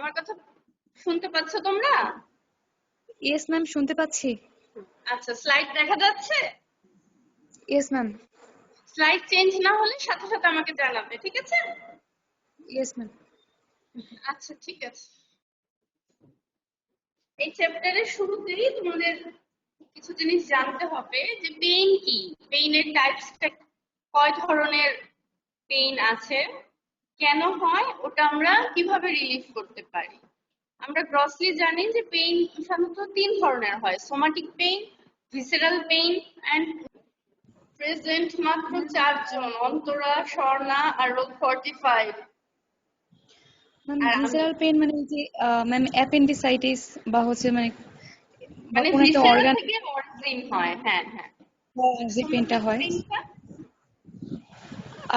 আমার কথা শুনতে পাচ্ছ তোমরা? ইয়েস ম্যাম, শুনতে পাচ্ছি। আচ্ছা, স্লাইড দেখা যাচ্ছে? Yes ma'am. স্লাইড চেঞ্জ না হলে সাথে সাথে আমাকে জানাবে, ঠিক আছে? Yes ma'am. আচ্ছা, ঠিক আছে। এই চ্যাপ্টারের শুরুতেই তোমাদের কিছু জিনিস জানতে হবে যে পেইন কি, পেইনের টাইপসটা কয় ধরনের পেইন আছে, কেন হয়, ওটা আমরা কিভাবে রিলিফ করতে পারি। আমরা গ্রসলি জানি যে পেইন সাধারণত 3 ধরনের হয়, somatic pain, visceral pain and present মাত্র 4 জন, অন্তরা, স্বর্ণা আর রোগ 45। ম্যাম আর আমি ভিসেরাল পেইন মানে যে ম্যাম অ্যাপেন্ডিসাইটিস বা হচ্ছে বা মানে কোন একটা ভিসেরাল অর্গান থেকে অরিজিন হয়। হ্যাঁ হ্যাঁ, যে পেইনটা সোমাটিক হয়। পেইনটা,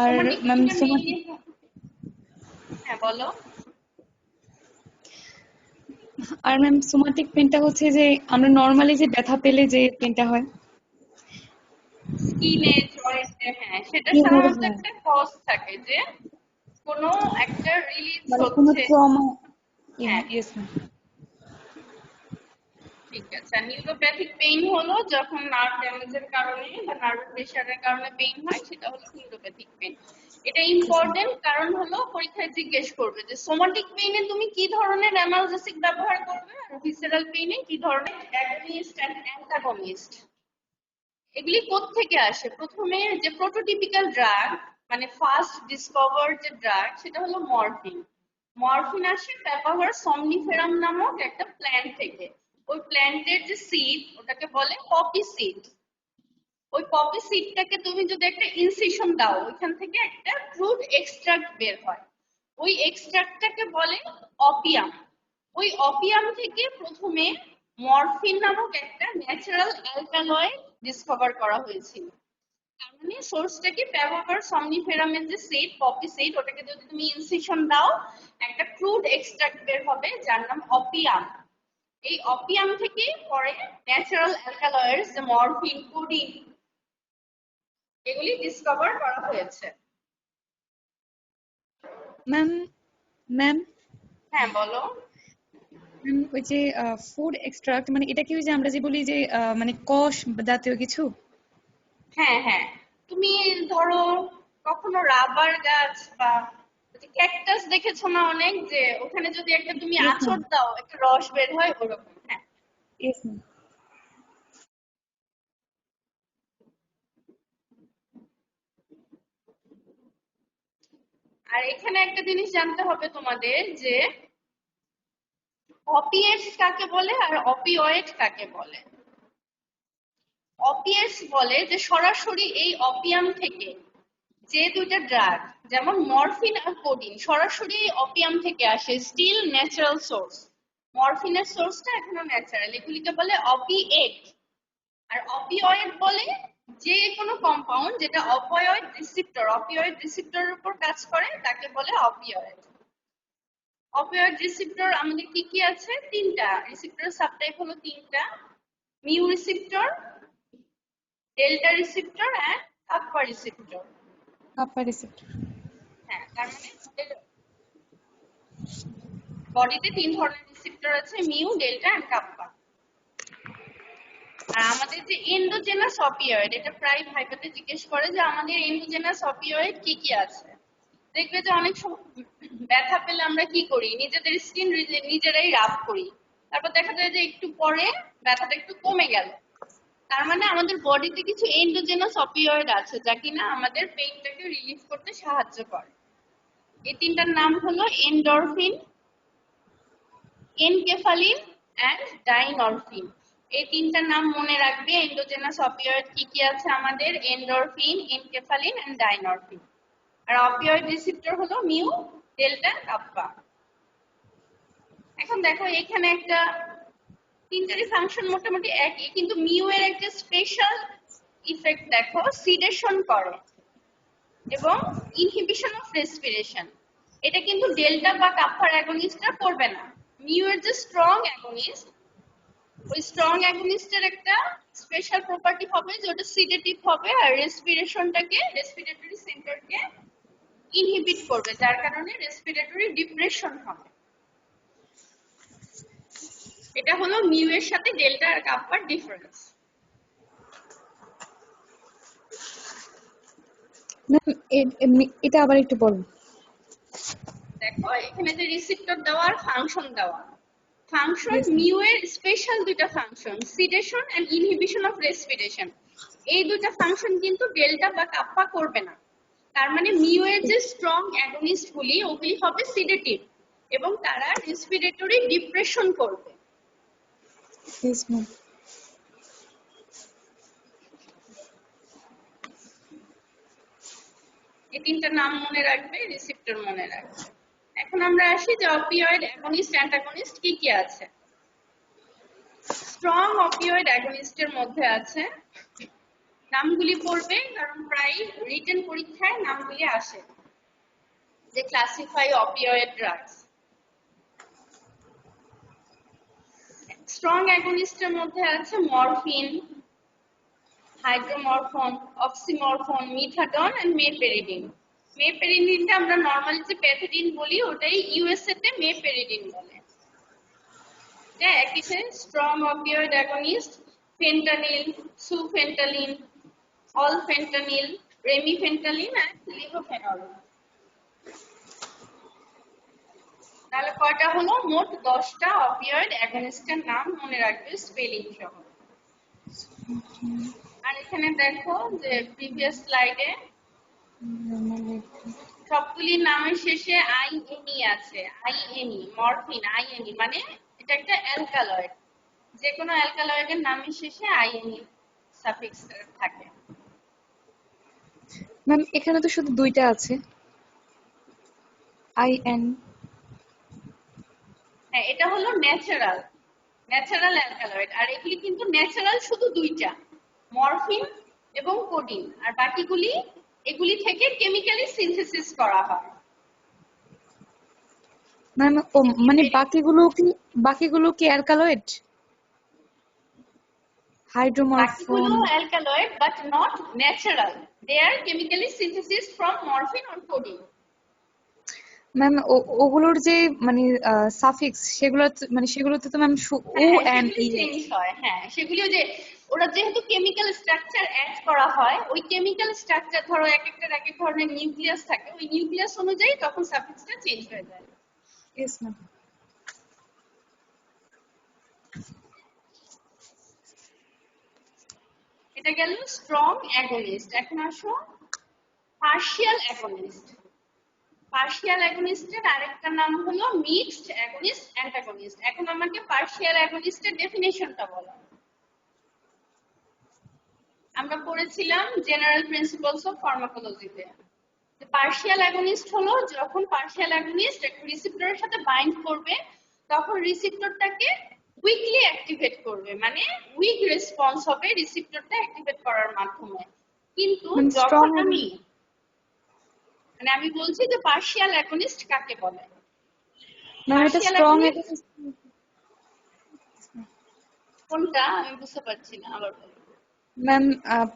আর সোমাটিক ম্যাম পেইনটা সোমাটিক, মেইনলি, হ্যাঁ বলো। আর ম্যাম সোমাটিক পেইনটা হচ্ছে যে আমরা নরমালি যে ব্যথা পেলে যে পেইনটা হয়। স্কিনে, জয়েন্টে, হ্যাঁ সেটা কিভাবে সাধারণত হয় একটা কজ থাকে যে কোনো একটা রিলিজ মানে কোনো হচ্ছে। ট্রমা। হ্যাঁ ইয়েস ম্যাম। ঠিক আছে। নিউরোপ্যাথিক পেইন হলো যখন নার্ভ ড্যামেজের কারণে বা নার্ভ প্রেশারের কারণে পেইন হয়, সেটা হলো নিউরোপ্যাথিক পেইন। এটা ইয়েস ম্যাম। ইম্পর্টেন্ট, কারণ হলো পরীক্ষায় জিজ্ঞেস করবে যে সোমাটিক পেইনে তুমি কি ধরনের অ্যানালজেসিক ব্যবহার করবে আর ভিসেরাল পেইনে কি ধরনের অ্যাগনিস্ট এন্ড অ্যান্টাগনিস্ট। এগুলি কোত্থেকে আসে? প্রথমে যে প্রোটোটিপিক্যাল ড্রাগ, মানে ফার্স্ট ডিসকভার্ড যে ড্রাগ, সেটা হলো মরফিন। মরফিন আসে প্যাপাভার সমনিফেরাম নামক একটা প্ল্যান্ট থেকে। ওই প্ল্যান্টের যে সিড, ওটাকে বলে পপি সিড। ওই পপি সিডটাকে তুমি যদি একটা ইনসিশন দাও, ওইখান থেকে একটা ফ্রুট এক্সট্রাক্ট বের হয়। ওই এক্সট্রাক্টটাকে বলে অপিয়াম। ওই অপিয়াম থেকে প্রথমে মরফিন নামক একটা ন্যাচারাল অ্যালকালয়েড ডিসকভার করা হয়েছিল। তার মানে সোর্সটাকে প্যাপাভার সমনিফেরামের যে সিড, পপি সিড, ওটাকে যদি তুমি ইনসিশন দাও, একটা ক্রুড এক্সট্রাক্ট বের হবে যার নাম অপিয়াম। এই অপিয়াম থেকে পরে ন্যাচারাল অ্যালকালয়েডস যে মরফিন, কোডিন, এগুলি ডিসকভার করা হয়েছে। ম্যাম, ম্যাম হ্যাঁ বলো। ওই যে ফুড এক্সট্রাক্ট মানে এটা কি ওই যে আমরা যে বলি যে মানে কষ জাতীয় কিছু? হ্যাঁ হ্যাঁ, তুমি ধরো কখনো রাবার গাছ বা ক্যাকটাস দেখেছো না অনেক, যে ওখানে যদি একটা তুমি ইয়েস ম্যাম। আঁচড় দাও একটা রস বের হয়, ওরকম। হ্যাঁ, ইয়েস ম্যাম। আর এখানে একটা জিনিস জানতে হবে তোমাদের যে অপিয়েটস কাকে বলে আর অপিওয়েড কাকে বলে। অপিয়েটস বলে যে সরাসরি এই অপিয়াম থেকে যে দুইটা ড্রাগ, যেমন মরফিন আর কোডিন, সরাসরি অপিয়াম থেকে আসে, স্টিল ন্যাচারাল সোর্স। মরফিনের সোর্সটা এখনো ন্যাচারাল, এগুলিকে বলে অপিয়েট। আর অপিওয়েড বলে যে কোনো কম্পাউন্ড যেটা অপিওয়েড রিসিপ্টর, অপিওয়েড রিসিপ্টরের উপর কাজ করে, তাকে বলে অপিওয়েড। অপিওয়েড রিসিপ্টর আমাদের কি কি আছে? 3টা রিসিপ্টরের সাবটাইপ হলো 3টা: mu receptor, delta receptor and kappa receptor. Kappa receptor. হ্যাঁ, তার মানে বডিতে 3 ধরনের রিসিপ্টর আছে: মিউ, ডেল্টা এন্ড কাপ্পা। আর আমাদের যে এন্ডোজেনাস অপিওয়েড, এটা প্রায় ভাইবাতে জিজ্ঞেস করে যে আমাদের এন্ডোজেনাস অপিওয়েড কি কি আছে। দেখবে যে অনেক সময় ব্যথা পেলে আমরা কি করি, নিজেদের স্কিন নিজেরাই রাব করি, তারপর দেখা যায় যে একটু পরে ব্যথাটা একটু কমে গেল। তার মানে আমাদের বডিতে কিছু এন্ডোজেনাস অপিওয়েড আছে যা কিনা আমাদের পেইনটাকে রিলিফ করতে সাহায্য করে। এই 3টার নাম হলো এন্ডরফিন, এনকেফালিন এন্ড ডাইনরফিন। এই 3টার নাম মনে রাখবে। এন্ডোজেনাস অপিওয়েড কি কি আছে আমাদের: এন্ডরফিন, এনকেফালিন এন্ড ডাইনরফিন। আর অপিওয়েড রিসেপ্টর হলো মিউ, ডেল্টা, কাপ্পা। এখন দেখো এখানে একটা, 3টারই ফাংশন মোটামুটি একই, কিন্তু মিউ এর একটা স্পেশাল ইফেক্ট দেখো, সিডেশন করে এবং ইনহিবিশন অফ রেসপিরেশন। এটা কিন্তু ডেল্টা বা কাপ্পার অ্যাগনিস্টরা করবে না। মিউ এর যে স্ট্রং অ্যাগনিস্ট, ওই স্ট্রং অ্যাগনিস্টের একটা স্পেশাল প্রপার্টি হবে যে ওটা সিডেটিভ হবে আর রেসপিরেশনটাকে, রেসপিরেটরি সেন্টারকে ইনহিবিট করবে, যার কারণে রেসপিরেটরি ডিপ্রেশন হবে। এটা হলো মিউ এর সাথে ডেল্টা আর কাপ্পার ডিফারেন্স। ম্যাম এটা আবার একটু বলুন। দেখো এখানে যে রিসিপ্টর দেওয়া আর ফাংশন দেওয়া, ফাংশন Yes, ma'am. মিউ এর স্পেশাল দুইটা function, sedation and inhibition of respiration. এই দুইটা ফাংশন কিন্তু ডেল্টা বা কাপ্পা করবে না। তার মানে মিউ এর যে স্ট্রং অ্যাগনিস্ট গুলি ওগুলি হবে সিডেটিভ এবং তারা রেসপিরেটরি ডিপ্রেশন করবে। Yes, ma'am. এই তিনটা নাম মনে রাখবে, রিসিপ্টর মনে রাখবে। এখন আমরা আসি যে অপিওয়েড অ্যাগনিস্ট অ্যান্টাগনিস্ট কি কি আছে। স্ট্রং অপিওয়েড অ্যাগনিস্টের মধ্যে আছে, নামগুলি পড়বে কারণ প্রায় রিটেন পরীক্ষায় নামগুলি আসে, যে ক্লাসিফাই অপিওয়েড ড্রাগস। স্ট্রং অ্যাগনিস্টের মধ্যে আছে মরফিন, হাইড্রোমরফন, অক্সিমরফন, মিথাডন এন্ড মেপেরিডিন। মেপেরিডিনটা আমরা নরমালি যে প্যাথিডিন বলি ওটাই ইউএসএ তে মেপেরিডিন বলে। একই strong opioid agonist fentanyl, sufentanil, alfentanil, remifentanil and levorphanol. তাহলে কয়টা হলো? মোট 10টা অপিওয়েড অ্যাগনিস্টের নাম মনে রাখবে স্পেলিং সহ। আর এখানে দেখো যে প্রিভিয়াস স্লাইডে সবগুলির নামের শেষে আইএনই আছে। আইএনই মরফিন, আইএনই মানে এটা একটা অ্যালকালয়েড, যে কোনো অ্যালকালয়েডের নামের শেষে আইএনই সাফিক্স থাকে। ম্যাম এখানে তো শুধু দুইটা আছে, IN। হ্যাঁ, এটা হলো ন্যাচারাল অ্যালকালয়েড, আর এগুলি কিন্তু ন্যাচারাল শুধু দুইটা, মরফিন এবং কোডিন, আর বাকিগুলি এগুলি থেকে কেমিক্যালি সিনথেসিস করা হয়। ম্যাম মানে বাকিগুলো কি অ্যালকালয়েড? বাকিগুলো hydromorphone. Alkaloid but not natural, they are chemically synthesis from morphine or codeine. Ma'am ওগুলোর যে মানে সাফিক্স সেগুলোতে তো ম্যাম ও হ্যাঁ, এন সেগুলি ই। চেঞ্জ হয়। হ্যাঁ, সেগুলিও যে ওরা যেহেতু কেমিক্যাল স্ট্রাকচার অ্যাড করা হয়, ওই কেমিক্যাল স্ট্রাকচার ধরো এক একটার এক এক ধরনের নিউক্লিয়াস থাকে, ওই নিউক্লিয়াস অনুযায়ী তখন সাফিক্সটা চেঞ্জ হয়ে যায়। Yes ma'am. এটা গেল স্ট্রং অ্যাগনিস্ট। এখন আসো পার্শিয়াল অ্যাগনিস্ট। পার্শিয়াল অ্যাগনিস্টের আরেকটা নাম হলো মিক্সড অ্যাগনিস্ট অ্যান্টাগনিস্ট। এখন আমাকে পার্শিয়াল অ্যাগনিস্টের ডেফিনেশনটা বলো। আমরা পড়েছিলাম জেনারেল প্রিন্সিপালস অফ ফার্মাকোলজিতে, পার্শিয়াল অ্যাগনিস্ট হলো যখন পার্শিয়াল অ্যাগনিস্ট একটা রিসেপ্টরের সাথে বাইন্ড করবে তখন রিসেপ্টরটাকে উইকলি অ্যাক্টিভেট করবে, মানে উইক রেসপন্স হবে রিসেপ্টরটা অ্যাক্টিভেট করার মাধ্যমে। কিন্তু মানে স্ট্রং। যখন আমি বলছি যে পার্শিয়াল অ্যাগনিস্ট কাকে বলে। ম্যাম এটা পার্শিয়াল স্ট্রং অ্যাগনিস্ট কোনটা আমি বুঝতে পারছি না, আবার বলো। ম্যাম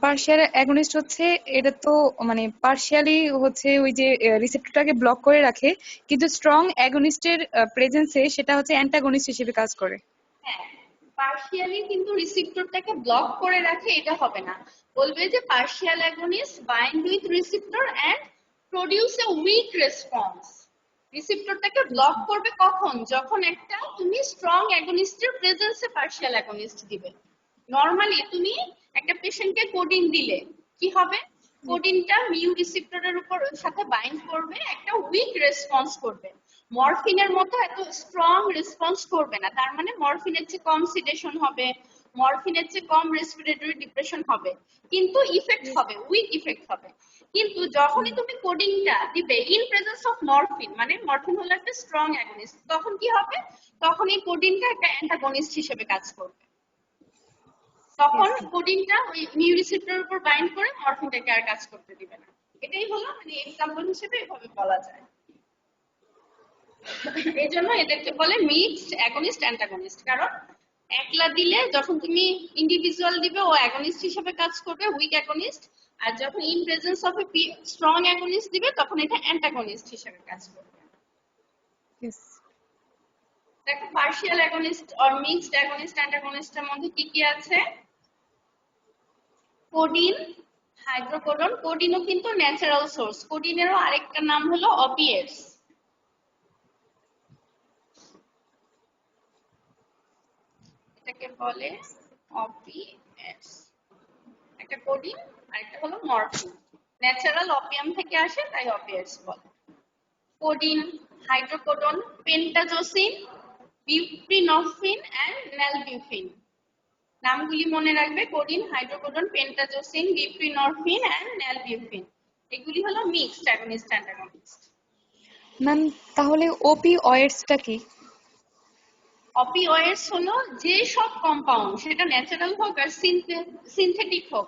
পার্শিয়াল অ্যাগনিস্ট হচ্ছে, এটা তো মানে পার্শিয়ালি হচ্ছে ওই যে রিসেপ্টরটাকে ব্লক করে রাখে, কিন্তু স্ট্রং অ্যাগনিস্টের প্রেজেন্সে সেটা হচ্ছে অ্যান্টাগনিস্ট হিসেবে কাজ করে। হ্যাঁ, পার্শিয়ালি কিন্তু রিসেপ্টরটাকে ব্লক করে রাখে এটা হবে না, বলবে যে partial agonist bind with receptor and produce a weak response. রিসেপ্টরটাকে ব্লক করবে কখন? যখন একটা তুমি স্ট্রং অ্যাগনিস্টের প্রেজেন্সে পার্শিয়াল অ্যাগনিস্ট দিবে। নরমালি তুমি একটা পেশেন্টকে কোডিন দিলে কি হবে? কোডিনটা মিউ রিসেপ্টরের উপর সাথে বাইন্ড করবে, একটা উইক রেসপন্স করবে, মরফিনের মতো এত স্ট্রং রেসপন্স করবে না। তার মানে মরফিনের চেয়ে কম সিডেশন হবে, মরফিনের চেয়ে কম রেসপিরেটরি ডিপ্রেশন হবে, কিন্তু ইফেক্ট হবে, উইক ইফেক্ট হবে। কিন্তু যখনই তুমি কোডিংটা দিবে ইন প্রেজেন্স অফ মরফিন, মানে মরফিন হলো একটা স্ট্রং অ্যাগনিস্ট, তখন কি হবে? তখন এই কোডিনটা একটা অ্যান্টাগনিস্ট হিসেবে কাজ করবে। তখন কোডিনটা ওই মিউ রিসেপ্টরের উপর বাইন্ড করে মরফিনটাকে আর কাজ করতে দিবে না। এটাই হলো মানে এক্সাম্পল হিসেবে এভাবে বলা যায়। এই জন্য এদেরকে বলে মিক্সড অ্যাগনিস্ট অ্যান্টাগনিস্ট, কারণ একলা দিলে যখন তুমি ইন্ডিভিজুয়াল দিবে ও অ্যাগনিস্ট হিসেবে কাজ করবে, উইক অ্যাগনিস্ট, আর যখন in presence of a strong agonist দিবে তখন এটা অ্যান্টাগনিস্ট হিসেবে কাজ করবে। দেখো partial agonist or mixed agonist অ্যান্টাগনিস্টের মধ্যে কি কি আছে? কোডিন, হাইড্রোকোডন। কোডিনও কিন্তু ন্যাচারাল সোর্স। কোডিনেরও আরেকটা নাম হলো অপিয়েটস। এটাকে বলে অপিয়েটস। একটা কোডিন আর একটা হলো মরফিন। ন্যাচারাল অপিয়াম থেকে আসে তাই অপিয়েটস বলে। Codeine, hydrocodone, pentazocine, buprenorphine and nalbuphine. নামগুলি মনে রাখবে, কোডিন, হাইড্রোকোডন, পেন্টাজোসিন, বিউপ্রিনরফিন এন্ড ন্যালবিউফিন। এগুলি হলো মিক্সড অ্যাগনিস্ট অ্যান্টাগনিস্ট। ম্যাম তাহলে ওপিওয়েডসটা কি? অপিওয়েডস হলো যে সব কম্পাউন্ড, সেটা ন্যাচারাল হোক আর সিনথেটিক হোক,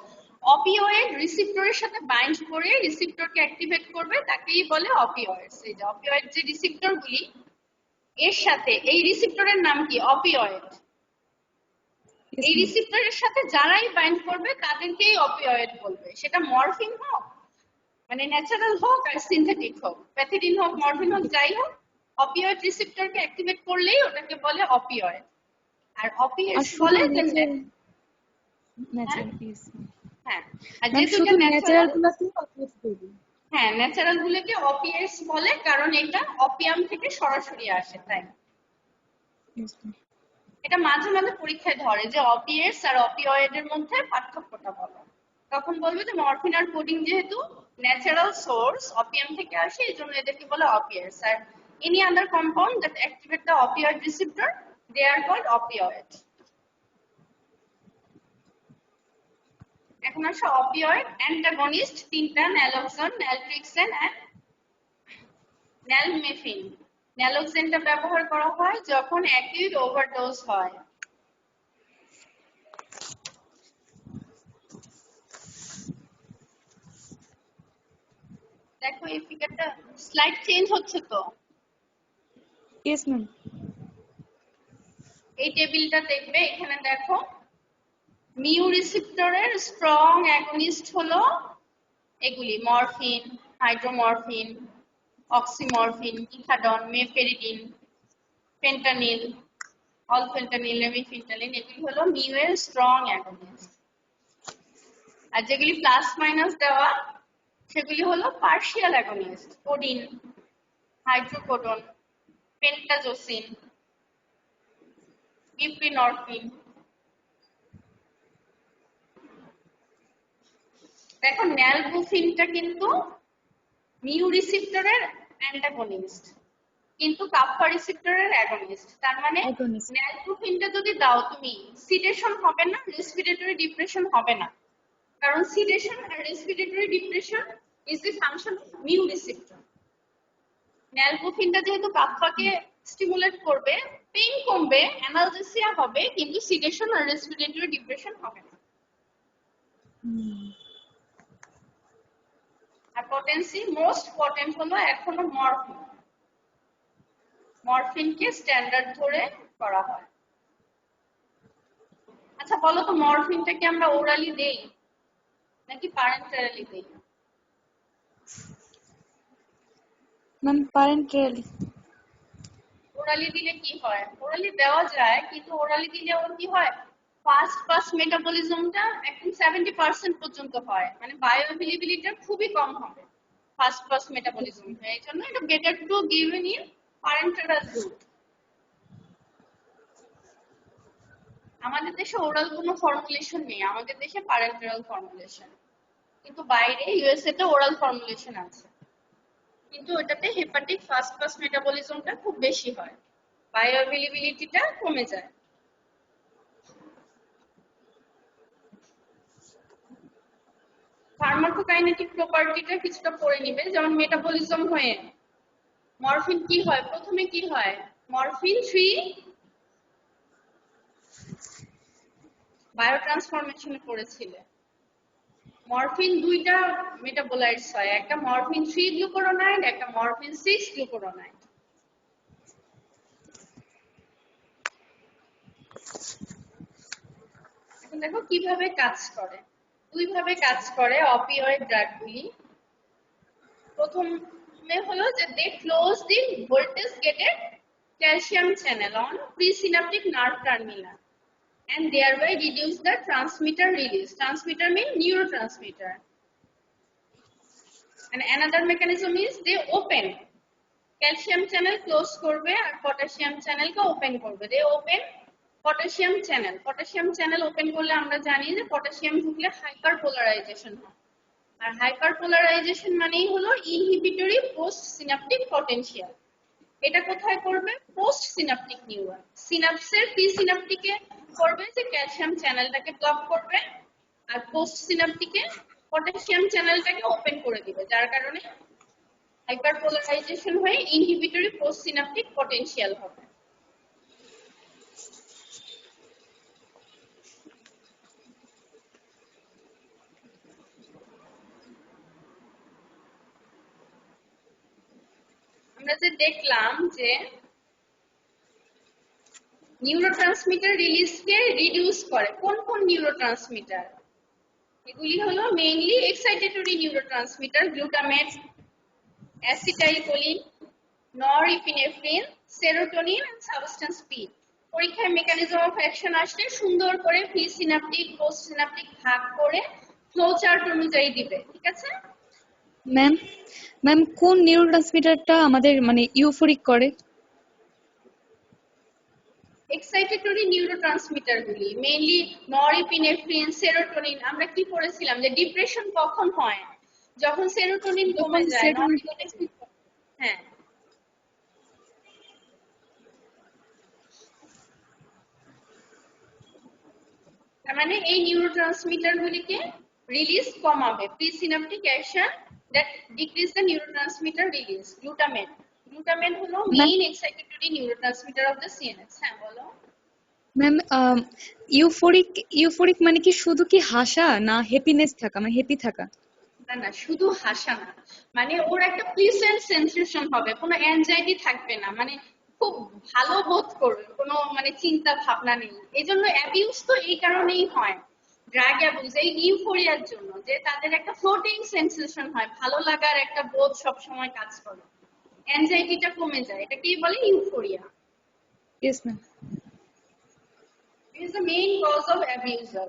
অপিওয়েড রিসিপ্টরের সাথে বাইন্ড করে রিসিপ্টরকে অ্যাক্টিভেট করবে, তাকেই বলে অপিওয়েডস। এই যে অপিওয়েড যে রিসিপ্টরগুলি, এর সাথে এই রিসিপ্টরের নাম কি? অপিওয়েড। Yes, এই ma'am. রিসিপ্টরের সাথে যারাই বাইন্ড করবে তাদেরকেই অপিওয়েড বলবে। সেটা মরফিন হোক, মানে ন্যাচারাল হোক আর সিনথেটিক হোক, প্যাথিডিন হোক, মরফিন হোক, যাই হোক, অপিওয়েড রিসিপ্টরকে অ্যাক্টিভেট করলেই ওটাকে বলে অপিওয়েড। আর আর অপিয়েটস শুধু বলে যে ন্যাচারাল হ্যাঁ ন্যাচারাল ইয়েস। হ্যাঁ, আর ম্যাম যেহেতু শুধু এটা ন্যাচারাল ন্যাচারাল, গুলোকে অপিওয়েডস বলবো। হ্যাঁ ন্যাচারাল গুলোকে অপিয়েটস বলে, কারণ এটা অপিয়াম থেকে সরাসরি আসে তাই। Yes, ma'am. এটা মাঝে মাঝে পরীক্ষায় ধরে যে অপিয়েটস আর অপিওয়েডের মধ্যে পার্থক্যটা বলো। তখন বলবে যে মরফিন আর কোডিন যেহেতু ন্যাচারাল সোর্স, অপিয়াম থেকে আসে, এই জন্য এদেরকে বলে অপিয়েটস। আর any other compound that activate the opioid receptor, they are called opioid. এখন আসো অপিওয়েড অ্যান্টাগনিস্ট তিনটা, ন্যালোক্সন, ন্যালট্রিক্সেন এন্ড ন্যালমেফিন। ন্যালোক্সেনটা ব্যবহার করা হয় যখন অ্যাকিউট ওভারডোজ হয়। দেখো এই ফিগারটা, স্লাইড চেঞ্জ হচ্ছে তো। Yes, ma'am. এই টেবিলটা দেখবে, এখানে দেখো মিউ রিসেপ্টরের স্ট্রং অ্যাগনিস্ট হলো এগুলি: মরফিন, হাইড্রোমরফিন, অক্সিমরফিন, ইথাডন, মেফেরিডিন, ফেন্টানিল, অলফেন্টানিল, লেমিফেন্টানিল। এগুলি হলো মিউ এর স্ট্রং অ্যাগনিস্ট। আর যেগুলি প্লাস মাইনাস দেওয়া সেগুলি হলো পার্শিয়াল অ্যাগনিস্ট: কোডিন, হাইড্রোকোডন, পেন্টাজোসিন, বিউপ্রিনরফিন। দেখো ন্যালবুফিনটা কিন্তু মিউ রিসেপ্টরের অ্যান্টাগনিস্ট, কিন্তু কাপ্পা রিসেপ্টরের অ্যাগনিস্ট। তার মানে Agonist. ন্যালবুফিনটা যদি দাও তুমি, সিডেশন হবে না, রেসপিরেটরি ডিপ্রেশন হবে না, কারণ সিডেশন আর respiratory depression is the function of mu receptor. ন্যালবুফিনটা যেহেতু কাপ্পাকে স্টিমুলেট করবে, পেইন কমবে, অ্যানালজেসিয়া হবে, কিন্তু সিডেশন আর রেসপিরেটরি ডিপ্রেশন হবে না। আর পটেন্সি, মোস্ট পটেন্ট হলো এখনো মরফিন। মরফিনকে স্ট্যান্ডার্ড ধরে করা হয়। আচ্ছা বলো তো, মরফিনটা কি আমরা ওরালি দেই নাকি প্যারেন্টারালি দেই? ম্যাম প্যারেন্টালি। ওরালি দিলে কি হয়? ওরালি দেওয়া যায়, কিন্তু ওরালি দিলে ওর কি হয়, ফাস্ট পাস মেটাবলিজমটা একদম 70% পর্যন্ত হয়, মানে বায়োঅ্যাভেলেবিলিটি খুবই কম হবে ফাস্ট পাস মেটাবলিজম। এই জন্য এটা better to given in parenteral route. আমাদের দেশে ওরাল কোনো ফর্মুলেশন নেই, আমাদের দেশে প্যারেন্টারাল ফর্মুলেশন, কিন্তু বাইরে ইউএসএ তে ওরাল ফর্মুলেশন আছে, কিন্তু ওটাতে হেপাটিক ফাস্ট পাস মেটাবলিজমটা খুব বেশি হয়, বায়োঅ্যাভেলেবিলিটিটা কমে যায়। ফার্মাকোকাইনেটিক প্রপার্টিটা কিছুটা পড়ে নিবে, যেমন মেটাবলিজম হয়ে মরফিন কি হয়, প্রথমে কি হয়, মরফিন 3 বায়োট্রান্সফরমেশনে পড়েছিলে। মরফিন দুইটা মেটাবোলাইটস হয়, একটা মরফিন 3 গ্লুকুরোনাইড, একটা মরফিন 6 গ্লুকুরোনাইড। এখন দেখো কিভাবে কাজ করে। দুইভাবে কাজ করে অপিওয়েড ড্রাগগুলি। প্রথমে হলো যে they close the voltage gated calcium channel on presynaptic nerve terminal and thereby reduce the transmitter release. Transmitter means neurotransmitter. And another mechanism is they open. Calcium channel close করবে আর potassium channel কে open করবে. They open potassium channel. Potassium channel open করলে আমরা জানি যে potassium ঢুকলে hyperpolarization হয়। আর hyperpolarization মানেই হলো inhibitory postsynaptic potential. এটা কোথায় করবে? Post synaptic neuron. সিনাপসের প্রি সিনাপটিকে করবে যে ক্যালসিয়াম চ্যানেলটাকে ব্লক করবে আর পোস্ট সিনাপটিকে পটাশিয়াম চ্যানেলটাকে ওপেন করে দিবে, যার কারণে হাইপারপোলারাইজেশন হয়ে ইনহিবিটরি পোস্ট সিনাপটিক পটেনশিয়াল হবে। আমরা যে দেখলাম যে নিউরোট্রান্সমিটার রিলিজকে রিডিউস করে, কোন কোন নিউরোট্রান্সমিটার? এগুলি হলো mainly excitatory neurotransmitter, glutamate, acetylcholine, norepinephrine, serotonin and substance P. পরীক্ষায় মেকানিজম অফ অ্যাকশন আসলে সুন্দর করে প্রি সিনাপটিক পোস্ট সিনাপটিক ভাগ করে ফ্লো চার্ট অনুযায়ী দিবে, ঠিক আছে? ম্যাম ম্যাম কোন নিউরোট্রান্সমিটারটা আমাদের মানে ইউফোরিক করে? এক্সাইটেটরি নিউরোট্রান্সমিটার গুলি মেইনলি নরএপিনেফ্রিন, সেরোটোনিন। আমরা কি পড়েছিলাম যে ডিপ্রেশন কখন হয়? যখন সেরোটোনিন কমে যায়, নরএপিনেফ্রিন। হ্যাঁ, তার মানে এই নিউরোট্রান্সমিটার গুলিকে রিলিজ কমাবে, presynaptic action that decrease the neurotransmitter release. Glutamate, glutamate হলো main excitatory neurotransmitter of the CNS. হ্যাঁ বলো। ম্যাম ইউফোরিক ইউফোরিক মানে কি শুধু কি হাসা না হ্যাপিনেস থাকা মানে হ্যাপি থাকা? না না, শুধু হাসা না, মানে ওর একটা প্লিজেন্ট সেন্সেশন হবে, কোনো অ্যাংজাইটি থাকবে না, মানে খুব ভালো বোধ করবে, কোনো মানে চিন্তা ভাবনা নেই। এই জন্য অ্যাবিউজ তো এই কারণেই হয়, ড্রাগ অ্যাবিউজ এই ইউফোরিয়ার জন্য, যে তাদের একটা ফ্লোটিং সেন্সেশন হয়, ভালো লাগার একটা বোধ সবসময় কাজ করে, অ্যাংজাইটিটা কমে যায়, এটাকেই বলে euphoria. Yes ma'am. It is the main cause of abuser.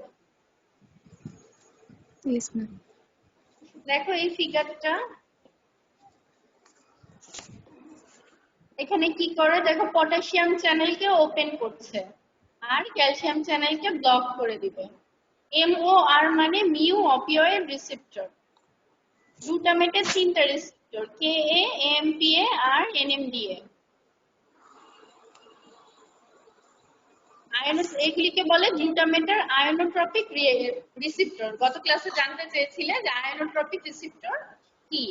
Yes ma'am. দেখো এই ফিগারটা, এখানে কি করে দেখো, পটাশিয়াম চ্যানেলকে ওপেন করছে আর ক্যালসিয়াম চ্যানেলকে ব্লক করে দিবে। MOR মানে মিউ অপিওয়েড রিসেপ্টর। গ্লুটামেটের তিনটা রিসেপ্টর, KA, AMPA আর NMDA। এগুলিকে বলে গ্লুটামেটের আয়োনোট্রপিক রিসেপ্টর। গত ক্লাসে জানতে চেয়েছিলে যে আয়োনোট্রপিক রিসেপ্টর কি।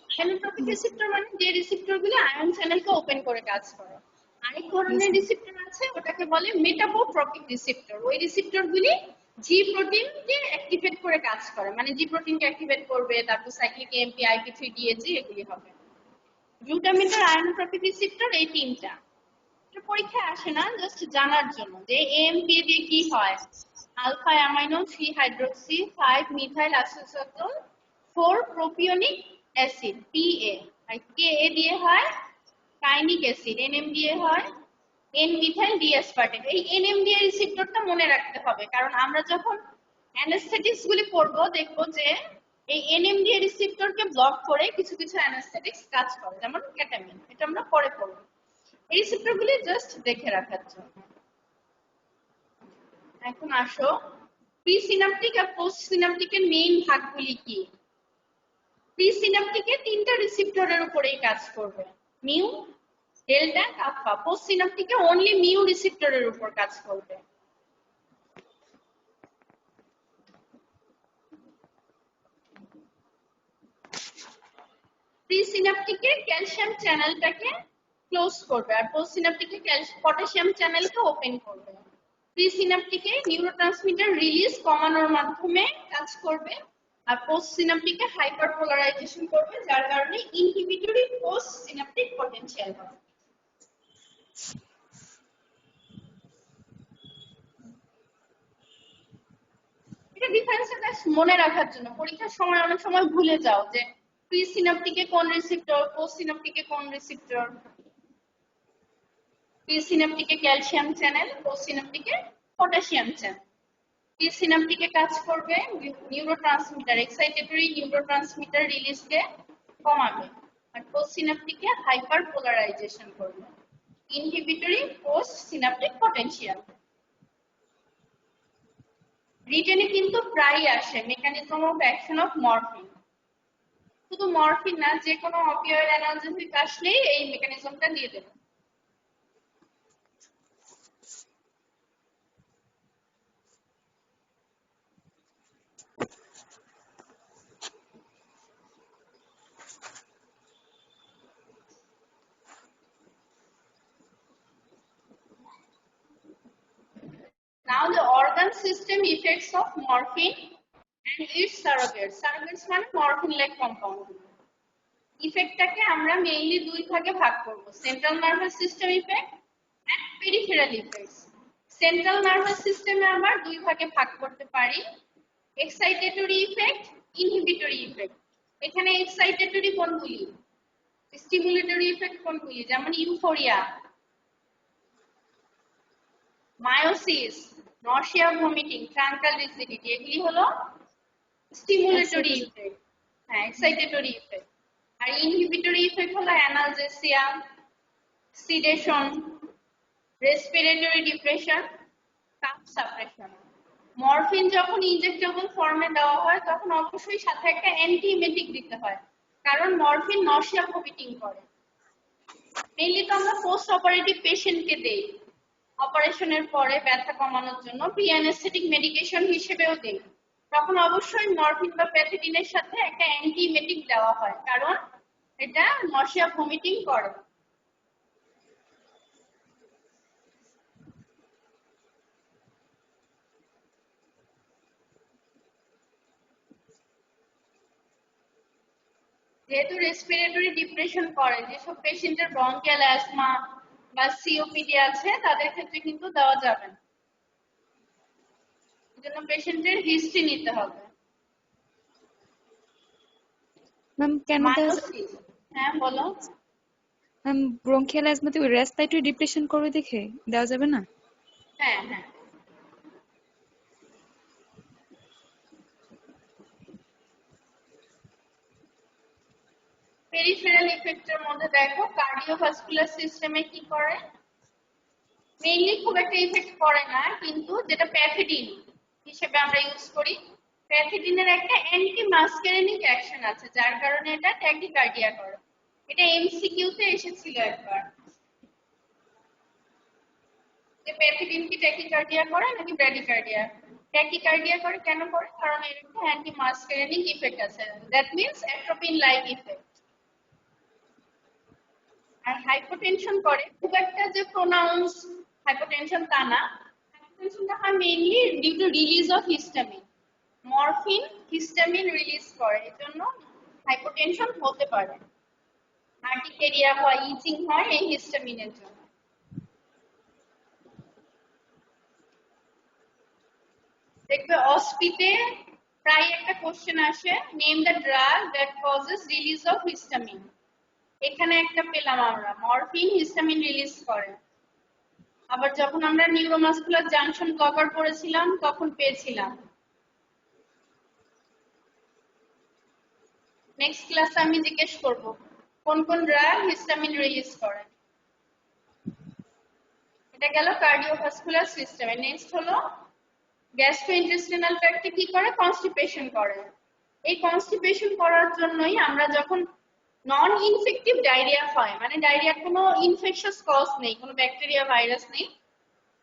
আয়োনোট্রপিক রিসেপ্টর মানে যে রিসেপ্টর গুলো আয়ন চ্যানেলকে ওপেন করে কাজ করে। আরেক ধরনের রিসেপ্টর আছে, ওটাকে বলে মেটাবোট্রপিক রিসেপ্টর। ওই রিসেপ্টর গুলি জি প্রোটিনকে অ্যাক্টিভেট করে কাজ করে, মানে জি প্রোটিনকে অ্যাক্টিভেট করবে, তারপর সাইক্লিক AMP, IP3, DHG এগুলি হবে। গ্লুটামেটের আয়োনোট্রপিক রিসেপ্টর এই তিনটা। পরীক্ষায় আসে না, জাস্ট জানার জন্য যে AMPA দিয়ে কি হয়। Alpha amino 3 hydroxy 5 methyl isoxazole 4 propionic acid PA। আর KA দিয়ে হয় কাইনিক অ্যাসিড, NM দিয়ে হয় N মিথাইল ডিএসপার্টেট। এই NMDA রিসেপ্টরটা মনে রাখতে হবে, কারণ আমরা যখন অ্যানেস্থেটিক্স গুলি পড়বো দেখবো যে এই NMDA রিসেপ্টরকে ব্লক করে কিছু কিছু অ্যানেস্থেটিক্স কাজ করে, যেমন কেটামিন। এটা আমরা পরে পড়বো। এই রিসেপ্টরগুলি জাস্ট দেখে রাখার জন্য। এখন আসো প্রিসিনাপটিক আর পোস্ট সিনাপটিকের মেইন ভাগগুলি কি। প্রিসিনাপটিকে তিনটা রিসেপ্টরের উপরেই কাজ করবে, মিউ, ডেল্টা, আলফা। পোস্ট সিনাপটিকে অনলি মিউ রিসেপ্টরের উপর কাজ করবে। প্রিসিনাপটিকে ক্যালসিয়াম চ্যানেলটাকে ক্লোজ করবে আর পোস্ট সিনাপটিকে পটাশিয়াম চ্যানেলকে ওপেন করবে। প্রিসিনাপটিকে নিউরোট্রান্সমিটার রিলিজ কমানোর মাধ্যমে কাজ করবে আর পোস্ট সিনাপটিকে হাইপারপোলারাইজেশন করবে, যার কারণে ইনহিবিটরি পোস্ট সিনাপটিক পটেনশিয়াল হবে। এটা ডিফারেন্সটা মনে রাখার জন্য, পরীক্ষার সময় অনেক সময় ভুলে যাও যে প্রিসিনাপটিকে কোন রিসেপ্টর, পোস্ট সিনাপটিকে কোন রিসেপ্টর। প্রিসিনাপটিকে ক্যালসিয়াম চ্যানেল, পোস্টসিনাপটিকে পটাশিয়াম চ্যানেল। প্রিসিনাপটিকে কাজ করবে নিউরোট্রান্সমিটার, এক্সাইটেটরি নিউরোট্রান্সমিটার রিলিজকে কমাবে, আর পোস্টসিনাপটিকে হাইপার পোলারাইজেশন করবে। Inhibitory post synaptic potential. রিটেনে কিন্তু প্রায় আসে mechanism of action of morphine. শুধু মরফিন না, যে কোনো অপিওয়েড অ্যানালজেসিক আসলেই এই মেকানিজমটা দিয়ে দেবে। Now the organ system effects of morphine and its surrogates. Surrogates মানে morphine like compound। ইফেক্টটাকে আমরা মেইনলি দুই ভাগে ভাগ করব, central nervous system effect and peripheral effects. Central nervous সিস্টেমে আমরা দুই ভাগে ভাগ করতে পারি, এক্সাইটেটরি ইফেক্ট, ইনহিবিটরি ইফেক্ট। এখানে এক্সাইটেটরি কোনগুলি, স্টিমুলেটরি ইফেক্ট কোনগুলি, যেমন euphoria, miosis, nausea, vomiting, truncal rigidity, এগুলি হলো স্টিমুলেটরি ইফেক্ট। হ্যাঁ, এক্সাইটেটরি ইফেক্ট। আর ইনহিবিটরি ইফেক্ট হলো analgesia, sedation, respiratory depression, cough suppression. Morphine যখন ইনজেক্টেবল ফর্মে দেওয়া হয় তখন অবশ্যই সাথে একটা অ্যান্টিএমেটিক দিতে হয়, কারণ মরফিন নশিয়া ভমিটিং করে। মেইনলি তো আমরা পোস্ট অপারেটিভ পেশেন্টকে দেই, অপারেশনের পরে ব্যথা কমানোর জন্য প্রি অ্যানেস্থেটিক মেডিকেশন হিসেবেও দেই। তখন অবশ্যই মরফিন বা প্যাথেডিনের সাথে একটা অ্যান্টিএমেটিক দেওয়া হয়, কারণ এটা নশিয়া ভমিটিং করে। যেহেতু রেসপিরেটরি ডিপ্রেশন করে, যেসব পেশেন্টের ব্রঙ্কিয়াল অ্যাজমা বা সিওপিডি আছে তাদের ক্ষেত্রে কিন্তু দেওয়া যাবে না। এজন্য পেশেন্টের হিস্ট্রি নিতে হবে। ম্যাম কেন হ্যাঁ বলো। ম্যাম ব্রঙ্কিয়াল অ্যাজমাতে ওই রেসপিরেটরি ডিপ্রেশন করবে দেখে দেওয়া যাবে না? হ্যাঁ হ্যাঁ, পেরিফেরাল ইফেক্টের মধ্যে দেখো কার্ডিওভাস্কুলার সিস্টেমে কি করে, মেইনলি খুব একটা ইফেক্ট করে না, কিন্তু যেটা প্যাথেডিন হিসেবে আমরা ইউজ করি, প্যাথেডিনের একটা অ্যান্টি মাস্কারেনিক অ্যাকশন আছে, যার কারণে এটা ট্যাকিকার্ডিয়া করে। এটা এমসিকিউ তে এসেছিল একবার, যে প্যাথেডিন কি ট্যাকিকার্ডিয়া করে নাকি ব্র্যাডিকার্ডিয়া। ট্যাকিকার্ডিয়া করে, কেন করে? কারণ এর একটা অ্যান্টি মাস্কারেনিক ইফেক্ট আছে, that means atropine like effect. আর হাইপোটেনশন করে, খুব একটা যে প্রোনাউন্স হাইপোটেনশন তা না, হাইপোটেনশনটা হয় mainly due to release of histamine. Morphine histamine release করে, এজন্য হাইপোটেনশন হতে পারে। আর্টিকেরিয়া হয়, ইচিং হয় এই হিস্টামিনের জন্য। দেখবে অস্পিতে প্রায় একটা কোশ্চেন আসে, name the drug that causes release of histamine. এখানে একটা পেলাম আমরা, মরফিন হিস্টামিন রিলিজ করে। আবার যখন আমরা নিউরোমাসকুলার জাংশন কভার করেছিলাম তখন পেয়েছিলাম। নেক্সট ক্লাসে আমি জিজ্ঞেস করব কোন কোন ড্রাগ হিস্টামিন রিলিজ করে। এটা গেল কার্ডিওভাস্কুলার সিস্টেমে। নেক্সট হলো গ্যাস্ট্রোইন্টেস্টিনাল ট্র্যাক্টে কি করে, কনস্টিপেশন করে। এই কনস্টিপেশন করার জন্যই আমরা যখন নন ইনফেক্টিভ ডায়রিয়া হয়, মানে ডায়রিয়ার কোনো ইনফেকশাস কজ নেই, কোনো ব্যাকটেরিয়া ভাইরাস নেই,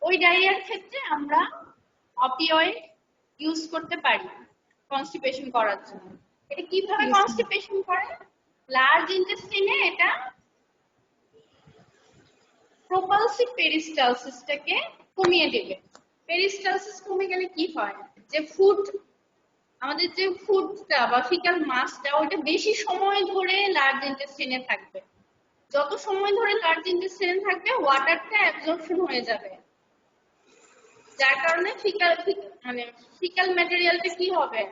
ওই ডায়রিয়ার ক্ষেত্রে আমরা অপিওয়েড ইউজ করতে পারি কনস্টিপেশন করার জন্য। এটা কিভাবে কনস্টিপেশন করে? লার্জ ইন্টেস্টাইনে এটা প্রপালসিভ পেরিস্টালসিসটাকে কমিয়ে দেবে। পেরিস্টালসিস কমে গেলে কি হয়, যে ফুড, আমাদের যে ফুডটা বা ফিকাল মাসটা ওটা বেশি সময় ধরে লার্জ ইন্টেস্টাইনে থাকবে। যত সময় ধরে লার্জ ইন্টেস্টাইনে থাকবে ওয়াটারটা অ্যাবজর্পশন হয়ে যাবে, যার কারণে ফিকাল ম্যাটেরিয়ালটা কি হবে,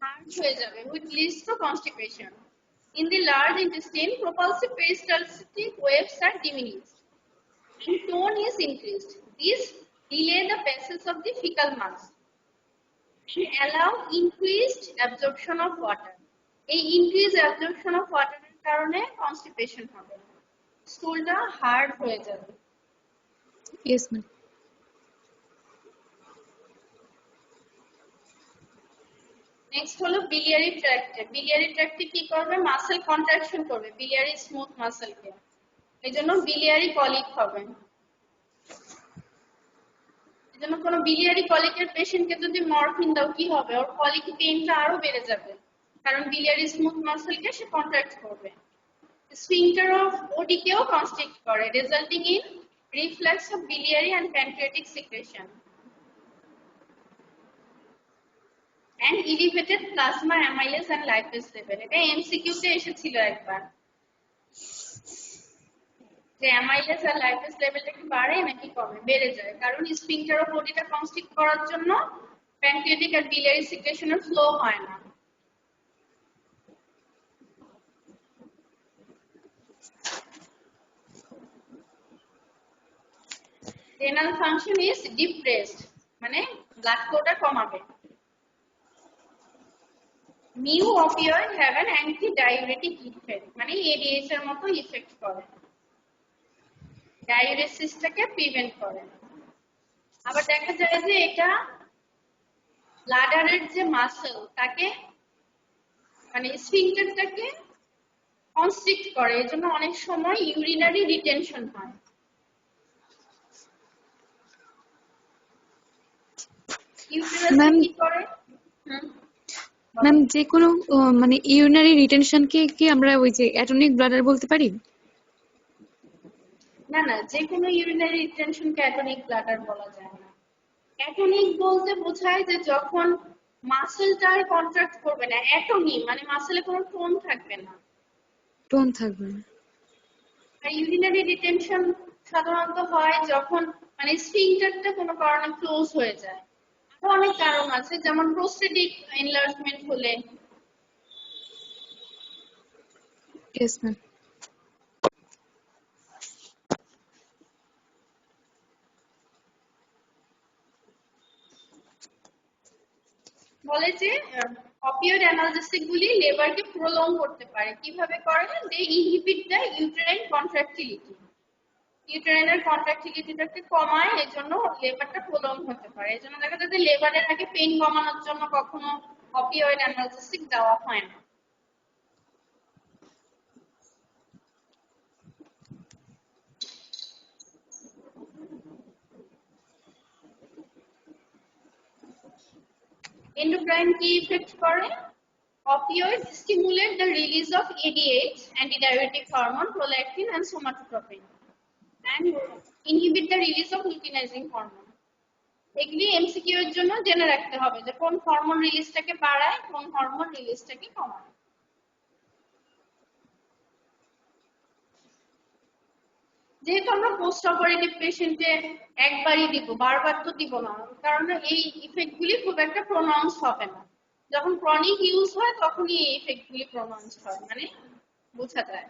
হার্ড হয়ে যাবে, which leads to constipation. In the large intestine, propulsive peristaltic waves are diminished. and tone is increased. These delay the passage of the fecal mass and allow increased absorption of water. এই increased absorption of water এর কারণে constipation হবে, স্টুলটা hard হয়ে যাবে। Yes, ma'am. Next হলো biliary tract। biliary tract কি করবে? Muscle contraction করবে biliary স্মুথ মাসেলকে, এজন্য biliary colic হবে। এজন্য কোনো biliary colic এর পেশেন্টকে যদি মরফিন দাও কি হবে? ওর colic পেইনটা আরো বেড়ে যাবে, কারণ biliary স্মুথ মাসেলকে সে কন্ট্রাক্ট করবে। sphincter of OD কেও কনস্ট্রিক্ট করে, resulting in reflux of biliary and pancreatic secretion and elevated plasma amylase and lipase level। এটা এমসিকিউ তে এসেছিল একবার, যে অ্যামাইলেজ আর লাইপেজ লেভেলটা কি বাড়ে নাকি কমে? বেড়ে যায়, কারণ স্ফিংক্টার অফ বডিটা কনস্ট্রিক্ট করার জন্য প্যানক্রিয়াটিক আর biliary সিক্রেশনের ফ্লো হয় না। রেনাল ফাংশন ইজ ডিপ্রেসড, মানে ব্লাড ফ্লোটা কমাবে। Mu opioid have an anti-diuretic effect, মানে এডিএইচ এর মতো ইফেক্ট করে, ডাইউরেসিসটাকে প্রিভেন্ট করে। আবার দেখা যায় যে এটা ব্লাডারের যে মাসল তাকে, মানে স্ফিংক্টারটাকে কনস্ট্রিক্ট করে, এজন্য অনেক সময় ইউরিনারি রিটেনশন হয়। ইউটেরাসে কি করে? ম্যাম যে কোনো মানে ইউরিনারি রিটেনশনকে কি আমরা ওই যে অ্যাটনিক ব্লাডার বলতে পারি? না না, যে কোনো ইউরিনারি রিটেনশনকে অ্যাটনিক ব্লাডার বলা যায় না। অ্যাটনিক বলতে বোঝায় যে যখন মাসলটা আর কন্ট্রাক্ট করবে না, অ্যাটনি মানে মাসলে কোনো টোন থাকবে না। টোন থাকবে না। আর ইউরিনারি রিটেনশন সাধারণত হয় যখন মানে স্ফিংক্টারটা কোনো কারণে ক্লোজ হয়ে যায়। আরো অনেক কারণ আছে, যেমন প্রোস্টেটিক এনলার্জমেন্ট হলে। Yes ma'am. বলে যে অপিওয়েড অ্যানালজেসিক গুলি লেবারকে প্রলং করতে পারে। কিভাবে করে? দে ইনহিবিট দ্য ইউটেরাইন কন্ট্রাক্টিলিটি, ইউটেরাইনের কন্ট্রাক্টিলিটিটাকে কমায়, এজন্য লেবারটা প্রলং হতে পারে। এজন্য দেখা যায় যে লেবারের আগে পেইন কমানোর জন্য কখনো অপিওয়েড অ্যানালজেসিক দেওয়া হয় না। এন্ডোক্রাইন কি ইফেক্ট করে? Opioids stimulate the release of ADH, antidiuretic hormone, prolactin, and somatotropin, and inhibit the release of luteinizing hormone. এগুলি এমসিকিউ এর জন্য জেনে রাখতে হবে যে কোন হরমোন রিলিজটাকে বাড়ায়, কোন হরমোন রিলিজটাকে কমায়। যেহেতু আমরা পোস্ট অপারেটিভ পেশেন্টে একবারই দিব, বারবার তো দিব না, কারণ এই ইফেক্টগুলি খুব একটা প্রোনাউন্স হবে না। যখন ক্রনিক ইউজ হয় তখনই এই ইফেক্টগুলি প্রোনাউন্স হয়, মানে বোঝা যায়।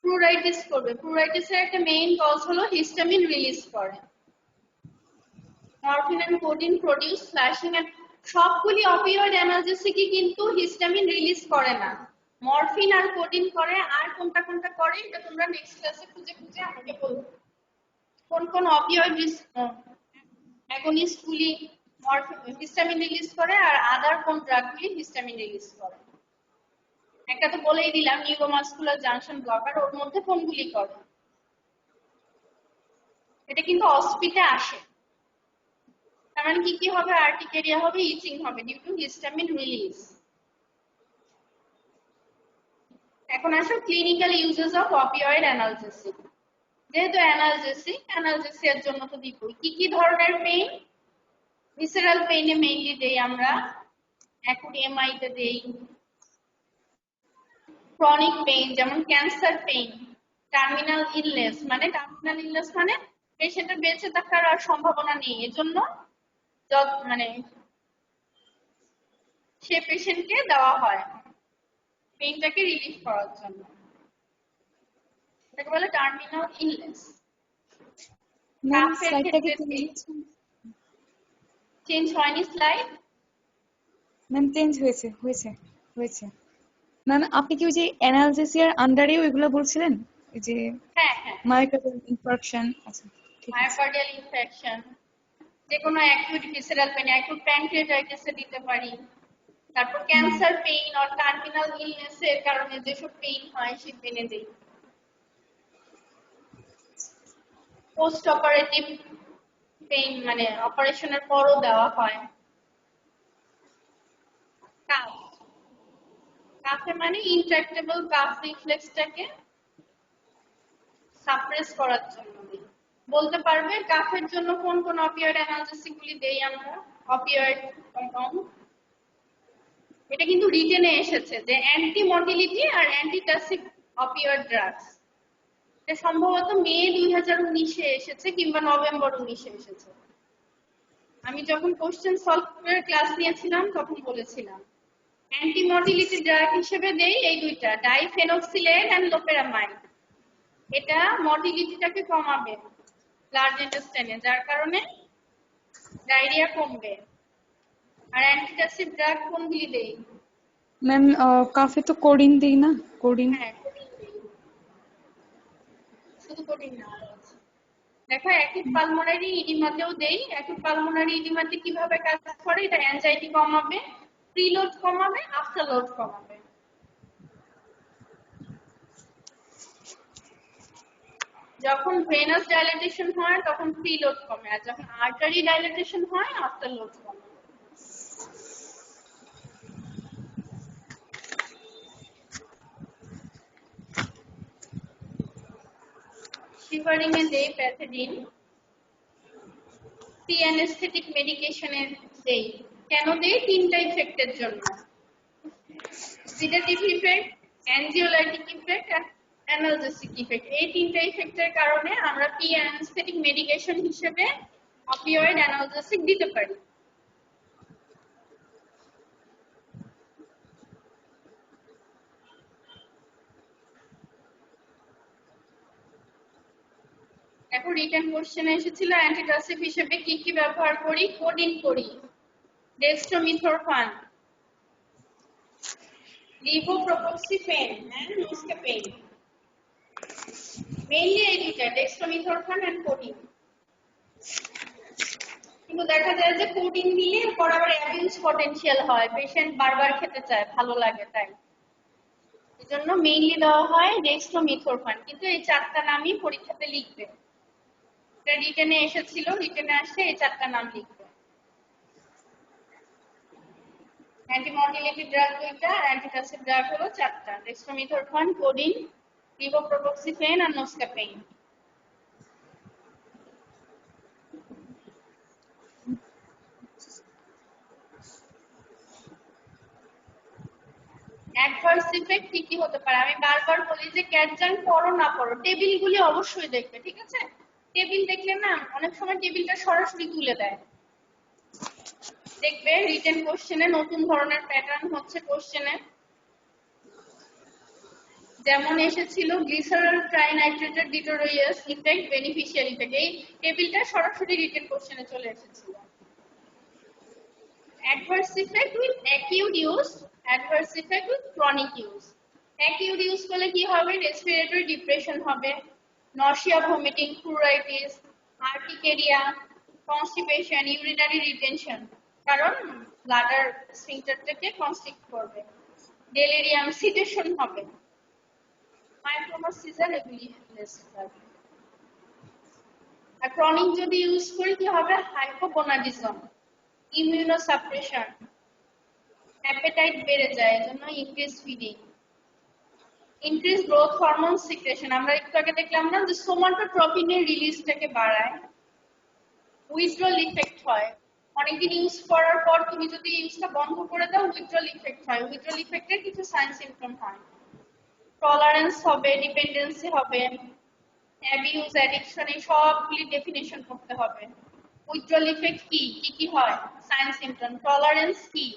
প্লুরাইটিস করবে, প্লুরাইটিসের একটা মেইন কজ হলো হিস্টামিন রিলিজ করে। Morphine and codeine produce flushing, and সবগুলি অপিওয়েড অ্যানালজেসিকই কিন্তু হিস্টামিন রিলিজ করে না, মরফিন আর কোডিন করে। আর কোনটা কোনটা করে এটা তোমরা নেক্সট ক্লাসে খুঁজে খুঁজে আমাকে বলবে, কোন কোন অপিওয়েড অ্যাগনিস্টগুলি হিস্টামিন রিলিজ করে আর আদার কোন ড্রাগগুলি হিস্টামিন রিলিজ করে। একটা তো বলেই দিলাম নিউরোমাসকুলার জাংশন ব্লকার, ওর মধ্যে কোনগুলি করে। এটা কিন্তু অস্পিতে আসে, তার মানে কি কি হবে? আর্টিকেরিয়া হবে, ইচিং হবে ডিউ টু হিস্টামিন রিলিজ। এখন আসো clinical uses of opioid analgesic. যেহেতু অ্যানালজেসিয়ার জন্য তো দিবই। কি কি ধরনের পেইন? ভিসেরাল পেইনে মেইনলি দেই আমরা, অ্যাকুট এমআইতে দেই। ক্রনিক পেইন যেমন ক্যান্সার পেইন, টার্মিনাল ইলনেস মানে পেশেন্টের বেঁচে থাকার আর সম্ভাবনা নেই, এজন্য মানে সে পেশেন্টকে দেওয়া হয় পেইনটাকে রিলিফ করার জন্য, এটাকে বলে টার্মিনাল ইলনেস। ম্যাম কাফের স্লাইডটা কি ক্ষেত্রে চেঞ্জ হয়েছে? চেঞ্জ হয়নি স্লাইড? ম্যাম চেঞ্জ হয়েছে হয়েছে হয়েছে। ম্যাম আপনি কি ওই যে অ্যানালজেসিয়ার আন্ডারে ওইগুলো বলছিলেন, এই যে হ্যাঁ হ্যাঁ, মায়োকার্ডিয়াল ইনফার্কশন? আচ্ছা ঠিক আছে। মায়োকার্ডিয়াল ইনফেকশন, যে কোনো অ্যাকিউট ভিসেরাল পেইন, অ্যাকিউট প্যানক্রিয়াটাইটিসে দিতে পারি। তারপর ক্যান্সার পেইন আর টার্মিনাল ইলনেসের কারণে যেসব পেইন হয় সেই পেইনে দেই। পোস্ট অপারেটিভ পেইন মানে অপারেশনের পরও দেওয়া হয়। কাফ, কাফে মানে ইন্ট্রাক্টেবল কাফ রিফ্লেক্সটাকে সাপ্রেস করার জন্য দিই। বলতে পারবে কাফের জন্য কোন কোন অপিওয়েড অ্যানালজেসিক গুলি দেই আমরা? অপিওয়েড কম্পাউন্ড, এটা কিন্তু রিটেনে এসেছে যে অ্যান্টি মটিলিটি আর অ্যান্টিটাসিভ অপিওয়েড ড্রাগস। এটা সম্ভবত মে 2019-এ এসেছে কিংবা নভেম্বর 19-এ এসেছে। আমি যখন কোশ্চেন সলভ করে ক্লাস নিয়েছিলাম তখন বলেছিলাম অ্যান্টি মটিলিটি ড্রাগ হিসেবে দেই এই দুইটা, ডাইফেনক্সিলেন এন্ড লোপেরামাইড। এটা মটিলিটিটাকে কমাবে লার্জ ইন্টেস্টাইনে, যার কারণে ডায়রিয়া কমবে। আর অ্যান্টিটাসিভ ড্রাগ কোনগুলি দেই? ম্যাম কাফে তো কোডিন দিই না, কোডিন। হ্যাঁ, কোডিন দেই, শুধু কোডিন না আরো আছে। দেখো অ্যাকিউট পালমোনারি ইডিমাতেও দেই। অ্যাকিউট পালমোনারি ইডিমাতে কিভাবে কাজ করে? এটা অ্যাংজাইটি কমাবে, প্রিলোড কমাবে, আফটার লোড কমাবে। যখন ভেনাস ডাইলেটেশন হয় তখন প্রিলোড কমে, আর যখন আর্টারি ডাইলেটেশন হয় আফটার লোড কমে। শিভারিং এ দেই প্যাথেডিন। প্রি অ্যানেস্থেটিক মেডিকেশনের দেই। কেন দেই? তিনটা ইফেক্টের জন্য: সিডেটিভ ইফেক্ট, অ্যানজিওলাইটিক ইফেক্ট আর অ্যানালজেসিক ইফেক্ট। এই তিনটা ইফেক্টের কারণে আমরা প্রি অ্যানেস্থেটিক মেডিকেশন হিসেবে অপিওয়েড অ্যানালজেসিক দিতে পারি। এখন রিটেন কোশ্চেনে এসেছিল অ্যান্টিটাসিভ হিসেবে কি কি ব্যবহার করি? কোডিন করি, ডেক্সট্রোমিথরফান, লিভোপ্রোপোক্সিফেন এন্ড নোস্কাপেইন। মেইনলি এই দুইটা, ডেক্সট্রোমিথরফান এন্ড কোডিন। কিন্তু দেখা যায় যে কোডিন দিলে পর আবার অ্যাবিউজ পটেনশিয়াল হয়, পেশেন্ট বারবার খেতে চায়, ভালো লাগে তাই। এজন্য মেইনলি দেওয়া হয় ডেক্সট্রোমিথরফান। কিন্তু এই চারটা নামই পরীক্ষাতে লিখবে। এটা রিটেনে এসেছিল, রিটেনে আসছে এই চারটা নাম লিখবে। অ্যান্টিমটিলিটি ড্রাগ দুইটা, অ্যান্টিটাসিভ ড্রাগ হলো চারটা: ডেক্সট্রোমিথরফান, কোডিন, লিভোপ্রোপোক্সিফেন আর নোস্কাপেইন। অ্যাডভার্স ইফেক্ট কি কি হতে পারে? আমি বারবার বলি যে ক্যাটজান পড়ো না পড়ো, টেবিলগুলি অবশ্যই দেখবে, ঠিক আছে? টেবিল দেখলে না অনেক সময় টেবিলটা সরাসরি তুলে দেয়। দেখবে রিটেন কোশ্চেনে নতুন ধরনের প্যাটার্ন হচ্ছে কোশ্চেনে, যেমন এসেছিল গ্লিসারল ট্রাইনাইট্রেটেড ডিটোরিয়াস ইফেক্ট, বেনিফিশিয়াল ইফেক্ট। এই টেবিলটা সরাসরি রিটেন কোশ্চেনে চলে এসেছিল। Adverse effect with acute use, adverse effect with chronic use. Acute use করলে কি হবে? রেসপিরেটরি ডিপ্রেশন হবে, nausea, vomiting, pleuritis, urticaria, constipation, urinary retention, কারণ ব্লাডার স্ফিংক্টারটাকে কনস্ট্রিক্ট করবে, ডেলিরিয়াম, সিটেশন হবে, মাইক্রোমা সিজার, এগুলি হবে। আর ক্রনিক যদি ইউজ করি কি হবে? হাইপোগোনাডিজম, ইমিউনোসাপ্রেশন, অ্যাপেটাইট বেড়ে যায়, এজন্য increase feeding, increase growth hormone secretion. আমরা একটু আগে দেখলাম না যে সোমাটোট্রপিনের রিলিজটাকে বাড়ায়, উইথড্রল ইফেক্ট হয়। অনেকদিন ইউজ করার পর তুমি যদি ইউজটা বন্ধ করে দাও উইথড্রল ইফেক্ট হয়। উইথড্রল ইফেক্টের কিছু সাইন সিম্পটম হয়, টলারেন্স হবে, ডিপেন্ডেন্সি হবে, অ্যাবিউজ, অ্যাডিকশন, এই সবগুলি ডেফিনেশন করতে হবে। উইথড্রল ইফেক্ট কি কি কি হয়, সাইন সিম্পটম, টলারেন্স কি,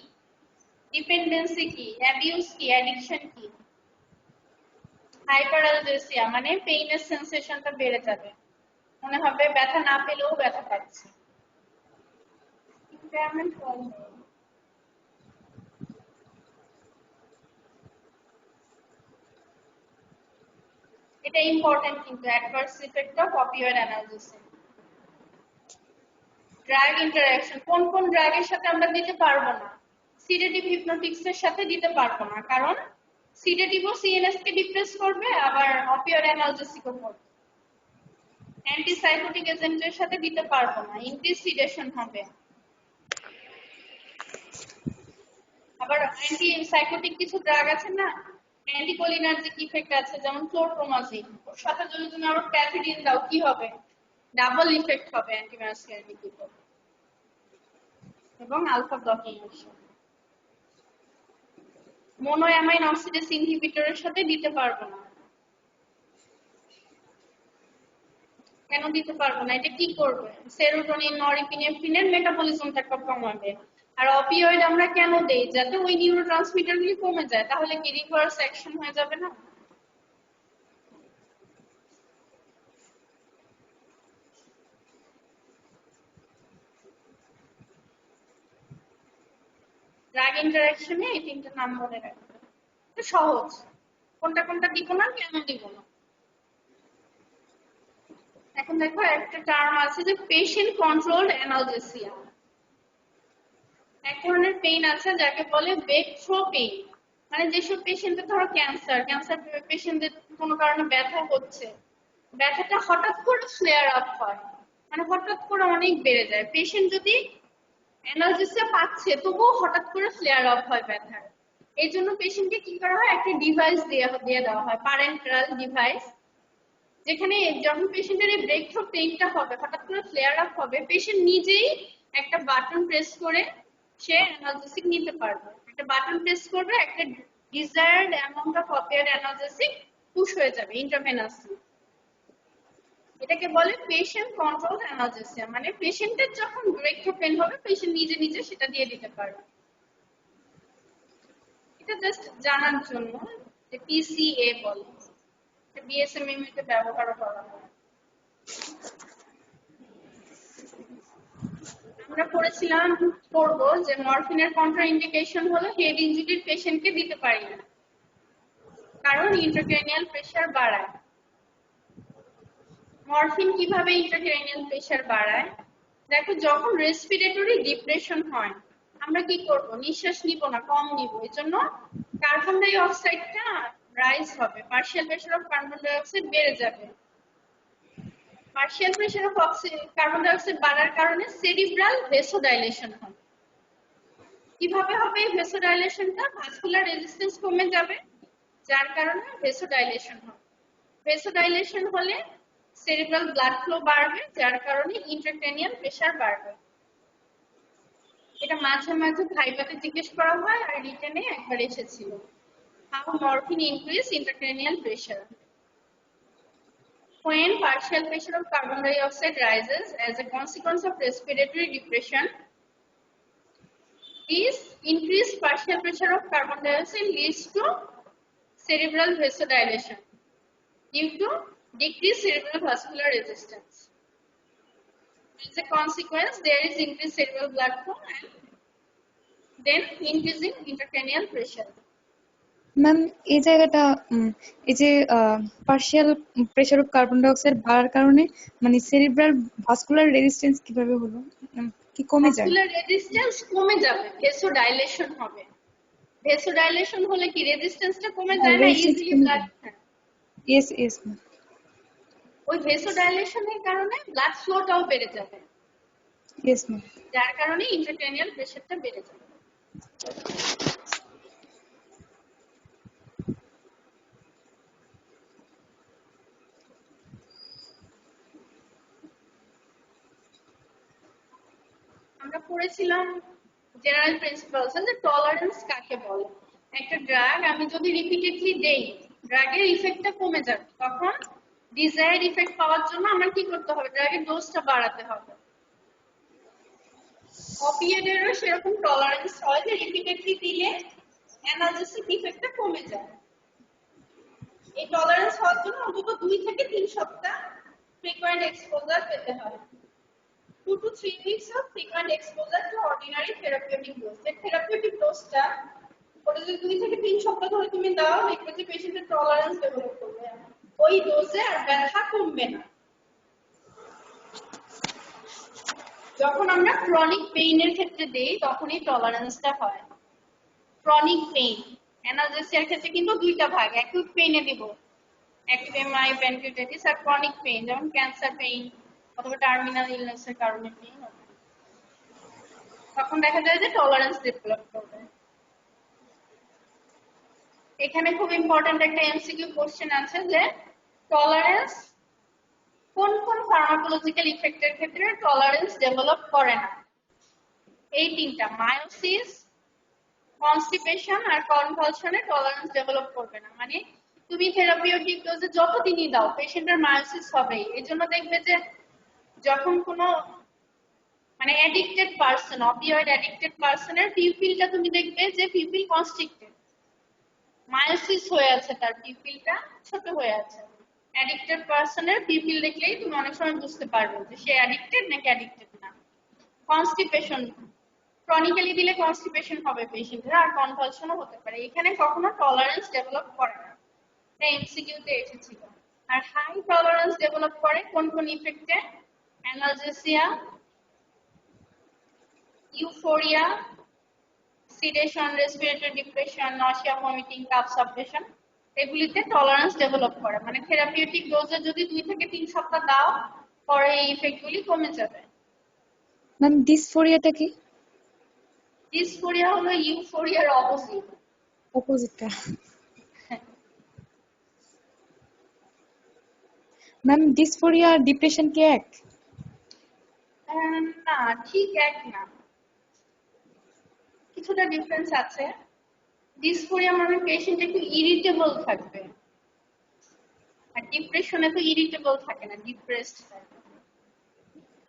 ডিপেন্ডেন্সি কি, অ্যাবিউজ কি, অ্যাডিকশন কি। হাইপারঅ্যালজেসিয়া মানে পেইনের সেন্সেশনটা বেড়ে যাবে। মনে হবে ব্যথা না পেলেও ব্যথা পাচ্ছে। ইম্পেয়ারমেন্ট কম। এটা ইম্পর্টেন্ট কিন্তু adverse effect of opioid analgesic. Drug interaction, কোন কোন ড্রাগের সাথে আমরা দিতে পারবো না? সিডেটিভ হিপনোটিক্স এর সাথে দিতে পারবো না, কারণ সিডেটিভও সিএনএস কে ডিপ্রেস করবে, আবার অপিওয়েড অ্যানালজেসিকও করবে। অ্যান্টিসাইকোটিক এজেন্টের সাথে দিতে পারবো না, ইনক্রিজ সিডেশন হবে। আবার অ্যান্টিসাইকোটিক কিছু ড্রাগ আছে না, অ্যান্টিকোলিনার্জিক ইফেক্ট আছে, যেমন ক্লোরপ্রোমাজিন, ওর সাথে যদি তুমি আবার প্যাথিডিন দাও কি হবে? ডাবল ইফেক্ট হবে অ্যান্টিমায়াসিয়ারিক ইফেক্ট এবং আলফা ব্লকিং অ্যাকশন। মোনোঅ্যামাইন অক্সিডেজ ইনহিবিটরের সাথে দিতে পারবো না। কেন দিতে পারবো না? এটা কি করবে? সেরোটোনিন নরএপিনেফ্রিনের মেটাবলিজমটাকে কমাবে। আর অপিওয়েড আমরা কেন দেই? যাতে ওই নিউরোট্রান্সমিটারগুলি কমে যায়। তাহলে কি রিভার্স অ্যাকশন হয়ে যাবে না? ড্রাগ ইন্টারঅ্যাকশনে এই তিনটা নাম মনে রাখবে, সহজ। কোনটা কোনটা দিব না, কেন দিব না। এখন দেখো একটা টার্ম আছে যে পেশেন্ট কন্ট্রোলড অ্যানালজেসিয়া। এক ধরনের পেইন আছে যাকে বলে ব্রেক থ্রো পেইন, মানে যেসব পেশেন্টের ধরো ক্যান্সার পেশেন্টদের কোনো কারণে ব্যথা হচ্ছে, ব্যথাটা হঠাৎ করে ফ্লেয়ার আপ হয়, মানে হঠাৎ করে অনেক বেড়ে যায়। পেশেন্ট যদি অ্যানালজেসিয়া পাচ্ছে তবুও হঠাৎ করে ফ্লেয়ার আপ হয় ব্যথার। এই জন্য পেশেন্টকে কি করা হয়, একটা ডিভাইস দিয়ে দেওয়া হয়, প্যারেন্টাল ডিভাইস, যেখানে যখন পেশেন্টের এই ব্রেক থ্রু পেইনটা হবে, হঠাৎ করে ফ্লেয়ার আপ হবে, পেশেন্ট নিজেই একটা বাটন প্রেস করে সে অ্যানালজেসিক নিতে পারবে। একটা বাটন প্রেস করবে, একটা desired amount of opioid analgesic push হয়ে যাবে ইন্ট্রাভেনাসলি। এটাকে বলে পেশেন্ট কন্ট্রোলড অ্যানালজেসিয়া, মানে পেশেন্টের যখন ব্রেক থ্রু পেইন হবে পেশেন্ট নিজে নিজে সেটা দিয়ে দিতে পারবে। এটা জাস্ট জানার জন্য যে পিসিএ বলে, বিএসএমএম তে ব্যবহার করা হয়। আমরা পড়েছিলাম পড়বো যে মরফিনের কন্ট্রাইন্ডিকেশন হলো হেড ইনজুরির পেশেন্টকে দিতে পারি না, কারণ ইন্ট্রাক্রেনিয়াল প্রেসার বাড়ায়। মরফিন কিভাবে ইন্ট্রাক্রেনিয়াল প্রেসার বাড়ায়? দেখো, যখন রেসপিরেটরি ডিপ্রেশন হয় আমরা কি করব? নিঃশ্বাস নিব না, কম নিব, এই জন্য কার্বন ডাই অক্সাইডটা রাইজ হবে, partial pressure of carbon dioxide বেড়ে যাবে। Partial pressure of carbon dioxide বাড়ার কারণে সেরিব্রাল ভেসোডাইলেশন হবে। কিভাবে হবে এই ভেসোডাইলেশনটা? ভাস্কুলার রেজিস্ট্যান্স কমে যাবে, যার কারণে ভেসোডাইলেশন হবে। ভেসোডাইলেশন হলে সেরিব্রাল ব্লাড ফ্লো বাড়বে, যার কারণে ইন্ট্রাক্রেনিয়াল প্রেসার বাড়বে। এটা মাঝে মাঝে ভাইভাতে জিজ্ঞেস করা হয়, আর রিটেনে একবার এসেছিল। How morphine increase intracranial pressure? When partial pressure of carbon dioxide rises as a consequence of respiratory depression, this increased partial pressure of carbon dioxide leads to cerebral vasodilation due to decreased cerebral vascular resistance. As a consequence, there is increased cerebral blood flow and then increasing intracranial pressure. Ma'am, এই জায়গাটা এই যে partial pressure of carbon dioxide বাড়ার কারণে মানে cerebral vascular resistance কিভাবে হলো, কি কমে যায়? ভাস্কুলার রেজিস্ট্যান্স কমে যাবে, ভেসোডাইলেশন হবে। ভেসোডাইলেশন হলে কি রেজিস্ট্যান্সটা কমে যায় না, easily blood. Yes yes ma'am. ওই ভেসোডাইলেশনের কারণে ব্লাড ফ্লোটাও বেড়ে যাবে, ইয়েস ম্যাম। যার কারণে ইন্ট্রাক্রেনিয়াল প্রেসারটা বেড়ে যাবে। আমরা পড়েছিলাম জেনারেল প্রিন্সিপালস যে টলারেন্স কাকে বলে। একটা ড্রাগ আমি যদি রিপিটেডলি দেই, ড্রাগের ইফেক্টটা কমে যাবে, তখন ডিজায়ার্ড ইফেক্ট পাওয়ার জন্য আমার কি করতে হবে? ড্রাগের ডোজটা বাড়াতে হবে। অপিয়েডেরও সেরকম টলারেন্স হয় যে রিপিটেডলি দিলে অ্যানালজেসিক ইফেক্টটা কমে যায়। এই টলারেন্স হওয়ার জন্য অন্তত 2 থেকে 3 সপ্তাহ frequent exposure পেতে হয় 2 to 3 weeks of frequent exposure to ordinary therapeutic dose এই therapeutic dose-টা ওটা যদি 2 থেকে 3 সপ্তাহ ধরে তুমি দাও দেখবে যে পেশেন্টের টলারেন্স ডেভেলপ করবে ওই ডোজে আর ব্যথা কমবে না যখন আমরা ক্রনিক পেইনের ক্ষেত্রে দেই তখনই টলারেন্সটা হয় ক্রনিক পেইন অ্যানালজেসিয়ার ক্ষেত্রে কিন্তু দুইটা ভাগ অ্যাকিউট পেইনে দিব অ্যাকিউট এমআই প্যানক্রিয়াটাইটিস আর ক্রনিক পেইন যেমন ক্যান্সার পেইন অথবা টার্মিনাল ইলনেসের কারণে পেইন হবে তখন দেখা যায় যে টলারেন্স ডেভেলপ করবে এখানে খুব ইম্পর্টেন্ট একটা এমসিকিউ কোশ্চেন আছে যে টলারেন্স কোন কোন ফার্মাকোলজিক্যাল ইফেক্টের ক্ষেত্রে টলারেন্স ডেভেলপ করে না এই তিনটা মায়োসিস কনস্টিপেশন আর কনভালশনে টলারেন্স ডেভেলপ করবে না মানে তুমি থেরাপিউটিক ডোজে যতদিনই দাও পেশেন্টের মায়োসিস হবেই এজন্য দেখবে যে যখন কোনো মানে অ্যাডিক্টেড পারসন অপিওয়েড অ্যাডিক্টেড পারসনের পিউপিলটা তুমি দেখবে যে পিউপিল কনস্ট্রিক্টেড মায়োসিস হয়ে আছে তার পিউপিলটা ছোট হয়ে আছে অ্যাডিক্টেড পারসনের পিউপিল দেখলেই তুমি অনেক সময় বুঝতে পারবে যে সে অ্যাডিক্টেড নাকি অ্যাডিক্টেড না কনস্টিপেশন ক্রনিক্যালি দিলে কনস্টিপেশন হবে পেশেন্টের আর কনভালশনও হতে পারে এখানে কখনো টলারেন্স ডেভেলপ করে না এটা এমসিকিউতে এসেছিল আর হাই টলারেন্স ডেভেলপ করে কোন কোন ইফেক্টে analgesia euphoria sedation respiratory depression nausea vomiting cough suppression এগুলিতে টলারেন্স ডেভেলপ করে মানে থেরাপিউটিক ডোজে যদি 2 থেকে 3 সপ্তাহ দাও পরে এই ইফেক্টগুলি কমে যাবে ম্যাম ডিসফোরিয়াটা কি ডিসফোরিয়া হলো ইউফোরিয়ার অপোজিটটা ম্যাম ডিসফোরিয়া আর ডিপ্রেশন কি এক না ঠিক এক না কিছুটা ডিফারেন্স আছে ডিসফোরিয়া মানে পেশেন্ট একটু ইরিটেবল থাকবে আর ডিপ্রেশনে তো ইরিটেবল থাকে না ডিপ্রেসড থাকে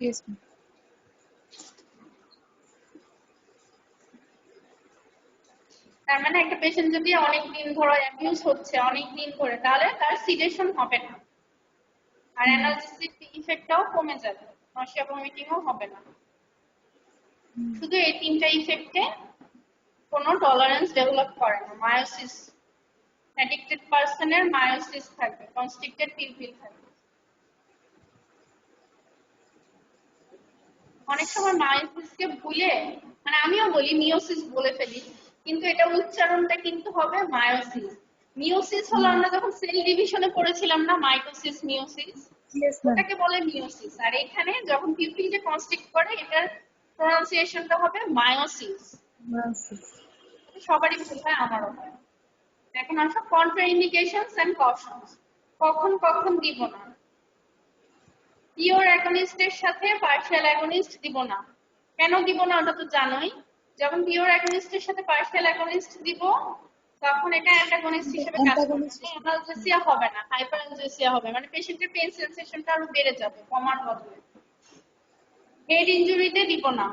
ইয়েস তার মানে একটা পেশেন্ট যদি অনেক দিন ধরে অ্যাবিউজ হচ্ছে অনেক দিন ধরে তাহলে তার সিডেশন হবে না আর অ্যানালজেসিক ইফেক্টটাও কমে যাবে নশিয়া ভমিটিংও হবে না শুধু এই তিনটা ইফেক্টে কোনো টলারেন্স ডেভেলপ করে না মায়োসিস অ্যাডিক্টেড পারসনের মায়োসিস থাকবে কনস্ট্রিক্টেড পিউপিল থাকবে অনেক সময় মায়োসিসকে ভুলে মানে আমিও বলি মিওসিস বলে ফেলি কিন্তু এটা উচ্চারণটা কিন্তু হবে মায়োসিস মিওসিস হলো আমরা যখন সেল ডিভিশনে পড়েছিলাম না মাইটোসিস মিওসিস ওটাকে বলে মিওসিস আর এখানে যখন পিউপিলকে কনস্ট্রিক্ট করে এটার প্রনাউন্সিয়েশনটা হবে মায়োসিস সবারই ভুল হয় আমারও হয় এখন আসো কন্ট্রাইন্ডিকেশনস এন্ড কশনস কখন কখন দিব না পিওর অ্যাগনিস্টের সাথে পার্শিয়াল অ্যাগনিস্ট দিব না কেন দিব না ওটা তো জানোই যখন পিওর অ্যাগনিস্টের সাথে পার্শিয়াল অ্যাগনিস্ট দিব তখন এটা অ্যান্টাগনিস্ট হিসেবে কাজ করবে অ্যানালজেসিয়া হবে না হাইপারঅ্যানালজেসিয়া হবে মানে পেশেন্টের পেইন সেন্সেশনটা আরো বেড়ে যাবে কমার বদলে হেড ইনজুরিতে দিব না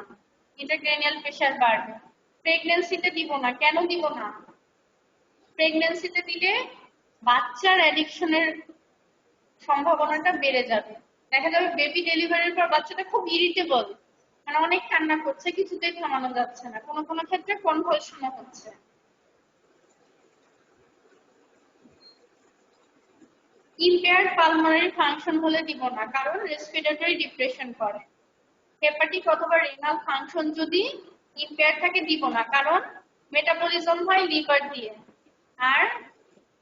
ইন্টারক্রেনিয়াল প্রেসার বাড়বে প্রেগন্যান্সিতে দিব না কেন দিব না প্রেগন্যান্সিতে দিলে বাচ্চার অ্যাডিকশনের সম্ভাবনাটা বেড়ে যাবে দেখা যাবে বেবি ডেলিভারির পর বাচ্চাটা খুব ইরিটেবল মানে অনেক কান্না করছে কিছুতেই থামানো যাচ্ছে না কোনো কোনো ক্ষেত্রে কনভালশনও হচ্ছে ইম্পেয়ার্ড পালমোনারি ফাংশন হলে দিব না কারণ রেসপিরেটরি ডিপ্রেশন করে হেপাটিক অথবা রেনাল ফাংশন যদি ইম্পেয়ার থাকে দিব না কারণ মেটাবলিজম হয় লিভার দিয়ে আর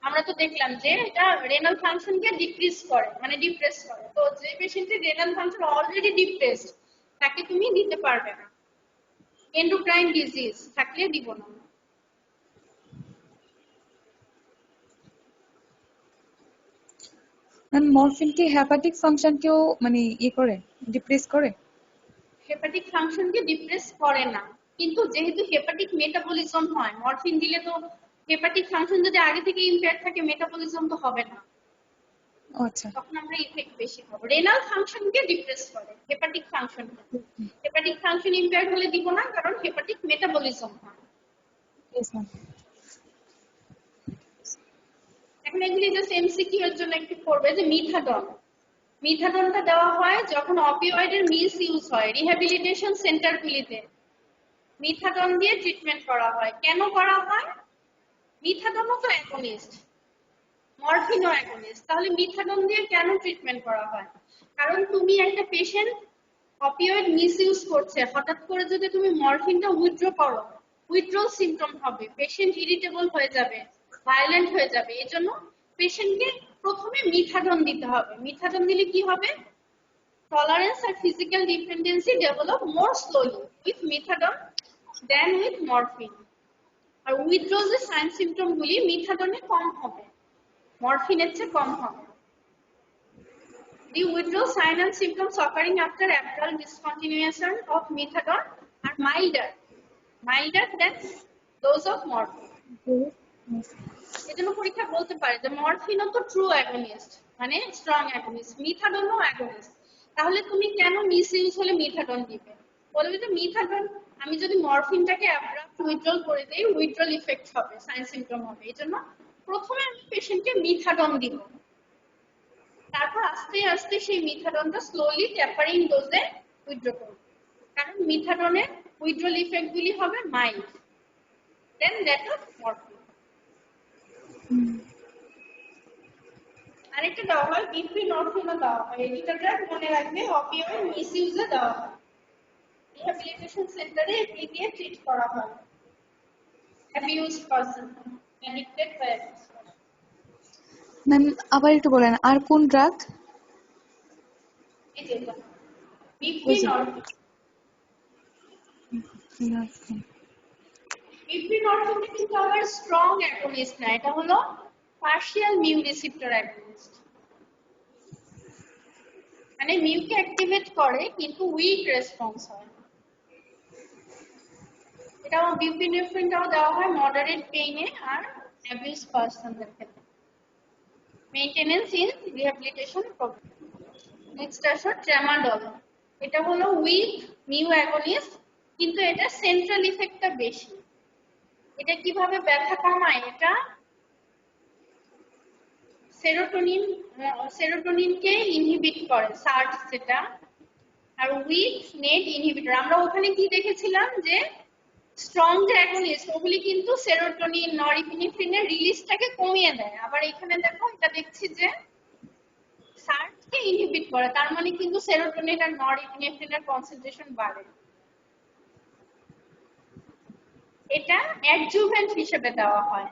আমরা তো দেখলাম যে এটা রেনাল ফাংশনকে ডিক্রিজ করে মানে ডিপ্রেস করে তো যে পেশেন্টের রেনাল ফাংশন অলরেডি ডিপ্রেসড তাকে তুমি দিতে পারবে না এন্ডোক্রাইন ডিজিজ থাকলে দিব না মরফিন কি হেপাটিক ফাংশনকেও মানে করে ডিপ্রেস করে হেপাটিক ফাংশনকে ডিপ্রেস করে না কিন্তু যেহেতু হেপাটিক মেটাবলিজম হয় মরফিন দিলে তো হেপাটিক ফাংশন যদি আগে থেকে ইম্পেয়ার থাকে মেটাবলিজম তো হবে না আচ্ছা তখন আমরা ইফেক্ট বেশি পাবো রেনাল ফাংশনকে ডিপ্রেস করে হেপাটিক ফাংশন ইম্পেয়ার হলে দিব না কারণ হেপাটিক মেটাবলিজম হয় এখন এগুলি জাস্ট এমসিকিউ এর জন্য একটু পড়বে যে মিথাডন মিথাডনটা দেওয়া হয় যখন অপিওয়েডের মিস ইউজ হয় রিহ্যাবিলিটেশন সেন্টারগুলিতে মিথাডন দিয়ে ট্রিটমেন্ট করা হয়। কেন করা হয়? মিথাডনও তো অ্যাগনিস্ট, মরফিনও অ্যাগনিস্ট, তাহলে মিথাডন দিয়ে কেন ট্রিটমেন্ট করা হয়? কারণ তুমি একটা পেশেন্ট অপিওয়েড মিসইউজ করছে, হঠাৎ করে যদি তুমি মরফিনটা উইথড্র করো, উইথড্রল সিমটম হবে, পেশেন্ট ইরিটেবল হয়ে যাবে, ভায়োলেন্ট হয়ে যাবে। এজন্য পেশেন্টকে প্রথমে মিথাডন দিতে হবে। মিথাডন দিলে কি হবে? টলারেন্স আর physical dependency develop more slowly with methadone than with morphine. আর উইথড্রল যে সাইন সিমটম গুলি মিথাডনে কম হবে, মরফিনের চেয়ে কম হবে। The withdrawal sign and symptoms occurring after abrupt discontinuation of methadone are milder than those of morphine. এজন্য পরীক্ষা বলতে পারে যে মরফিনও তো ট্রু অ্যাগনিস্ট, মানে স্ট্রং অ্যাগনিস্ট, মিথাডনও অ্যাগনিস্ট, তাহলে তুমি কেন মিসইউজ হলে মিথাডন দিবে? বলবে যে মিথাডন, আমি যদি মরফিনটাকে অ্যাব্রাপ্ট উইথড্রল করে দেই, উইথড্রল ইফেক্ট হবে, সাইন সিমটম হবে। এজন্য প্রথমে আমি পেশেন্টকে মিথাডন দিব, তারপর আস্তে আস্তে সেই মিথাডনটা স্লোলি ট্যাপারিং ডোজে উইথড্র করব। কারণ মিথাডনের উইথড্রল ইফেক্ট গুলি হবে mild than that of morphine. আরেকটা দেওয়া হয় বিপ্রিনরফিনও দেওয়া হয়। এটা ড্রাগ মনে রাখবে অপিওয়েড মিসইউজে দেওয়া হয়, রিহ্যাবিলিটেশন সেন্টারে এটি দিয়ে ট্রিট করা হয় অ্যাবিউজড পারসন, অ্যাডিক্টেড বা অ্যাবিউজড পারসন। ম্যাম আবার একটু বলেন আর কোন ড্রাগ? এই যে বিপ্রিনরফিন। বিপ্রিনরফিনটা কিন্তু আবার স্ট্রং অ্যাগনিস্ট না, এটা হলো পার্শিয়াল মিউ রিসেপ্টর অ্যাগনিস্ট, মানে মিউকে অ্যাক্টিভেট করে কিন্তু উইক রেসপন্স হয়। এটাও বিপিনেফ্রিনটাও দেওয়া হয় মডারেট পেইনে আর অ্যাবিউজ পারসনদের ক্ষেত্রে। Maintenance in rehabilitation program. Next আসো ট্রামাডল। এটা হলো উইক মিউ অ্যাগনিস্ট, কিন্তু এটা সেন্ট্রাল ইফেক্টটা বেশি। এটা কিভাবে ব্যথা কমায়? এটা সেরোটোনিনকে ইনহিবিট করে, সার্চ যেটা, আর উইক নেট ইনহিবিটর। আমরা ওখানে কি দেখেছিলাম যে স্ট্রং যে অ্যাগনিস্ট ওগুলি কিন্তু সেরোটোনিন নরএপিনেফ্রিনের রিলিজটাকে কমিয়ে দেয়, আবার এখানে দেখো এটা দেখছি যে সার্চকে ইনহিবিট করে, তার মানে কিন্তু সেরোটোনিন আর নরএপিনেফ্রিনের কনসেন্ট্রেশন বাড়ে। এটা অ্যাডজুভেন্ট হিসেবে দেওয়া হয়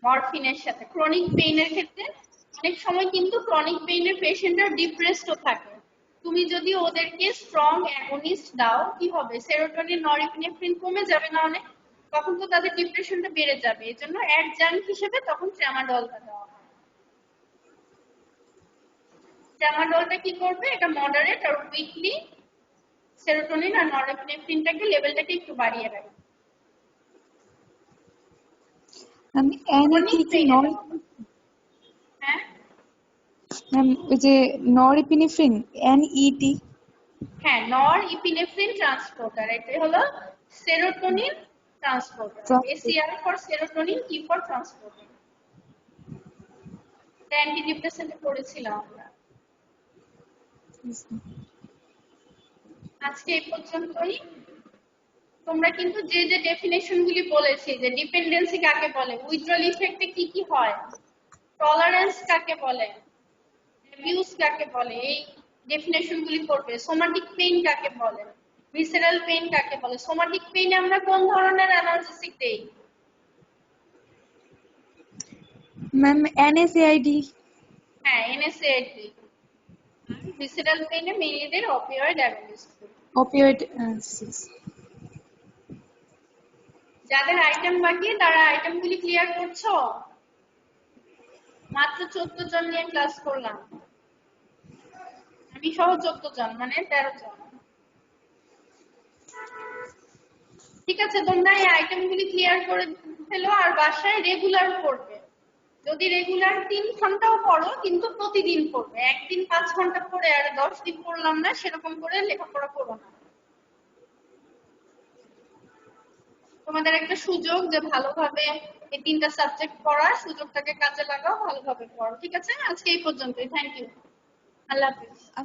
মরফিনের সাথে। ক্রনিক পেইনের ক্ষেত্রে অনেক সময় কিন্তু ক্রনিক পেইনের পেশেন্টরা ডিপ্রেসডও থাকে, তুমি যদি ওদেরকে স্ট্রং অ্যাগনিস্ট দাও কি হবে? সেরোটোনিন নরএপিনেফ্রিন কমে যাবে না অনেক, তখন তো তাদের ডিপ্রেশনটা বেড়ে যাবে। এজন্য অ্যাডজাঙ্ক হিসেবে তখন ট্রামাডলটা দেওয়া হয়। ট্রামাডলটা কি করবে? এটা মডারেট আর উইকলি সেরোটোনিন আর নরএপিনেফ্রিনটাকে লেভেলটাকে একটু বাড়িয়ে রাখে। আমি এনইটি কি নর, হ্যাঁ ম্যাম ওই যে নরএপিনেফ্রিন এনইটি, হ্যাঁ নরএপিনেফ্রিন ট্রান্সপোর্টার, এটা হলো সেরোটোনিন ট্রান্সপোর্টার। এসিআর for serotonin, E for transporter. অ্যান্টিডিপ্রেসেন্টে পড়েছিলাম আমরা। আজকে এই পর্যন্তই। তোমরা কিন্তু যে যে ডেফিনেশন গুলি বলেছি, যে ডিপেন্ডেন্সি কাকে বলে, উইথড্রল ইফেক্টে কি কি হয়, টলারেন্স কাকে বলে, অ্যাবিউজ কাকে বলে, এই ডেফিনেশন গুলি করবে। সোমাটিক পেইন কাকে বলে, ভিসেরাল পেইন কাকে বলে, সোমাটিক পেইনে আমরা কোন ধরনের অ্যানালজেসিক দেই? Ma'am NSAID. হ্যাঁ এনএসএআইডি। ভিসেরাল পেইনে মেইনলি দেয় অপিওয়েড অ্যাগনিস্ট। অপিওয়েড। যাদের আইটেম বাকি তারা আইটেমগুলি ক্লিয়ার করছো? মাত্র 14 জন নিয়ে ক্লাস করলাম, আমি সহ 14 জন, মানে 13 জন। ঠিক আছে, তোমরা এই আইটেমগুলি ক্লিয়ার করে ফেলো আর বাসায় রেগুলার পড়বে। যদি রেগুলার 3 ঘন্টাও পড়ো, কিন্তু প্রতিদিন পড়বে। একদিন 5 ঘন্টা পড়ে আর 10 দিন পড়লাম না, সেরকম করে লেখাপড়া করো না। তোমাদের একটা সুযোগ যে ভালোভাবে এই 3টা সাবজেক্ট পড়ার সুযোগটাকে কাজে লাগাও, ভালোভাবে পড়ো। ঠিক আছে, আজকে এই পর্যন্তই। Thank you. আল্লাহ হাফিজ।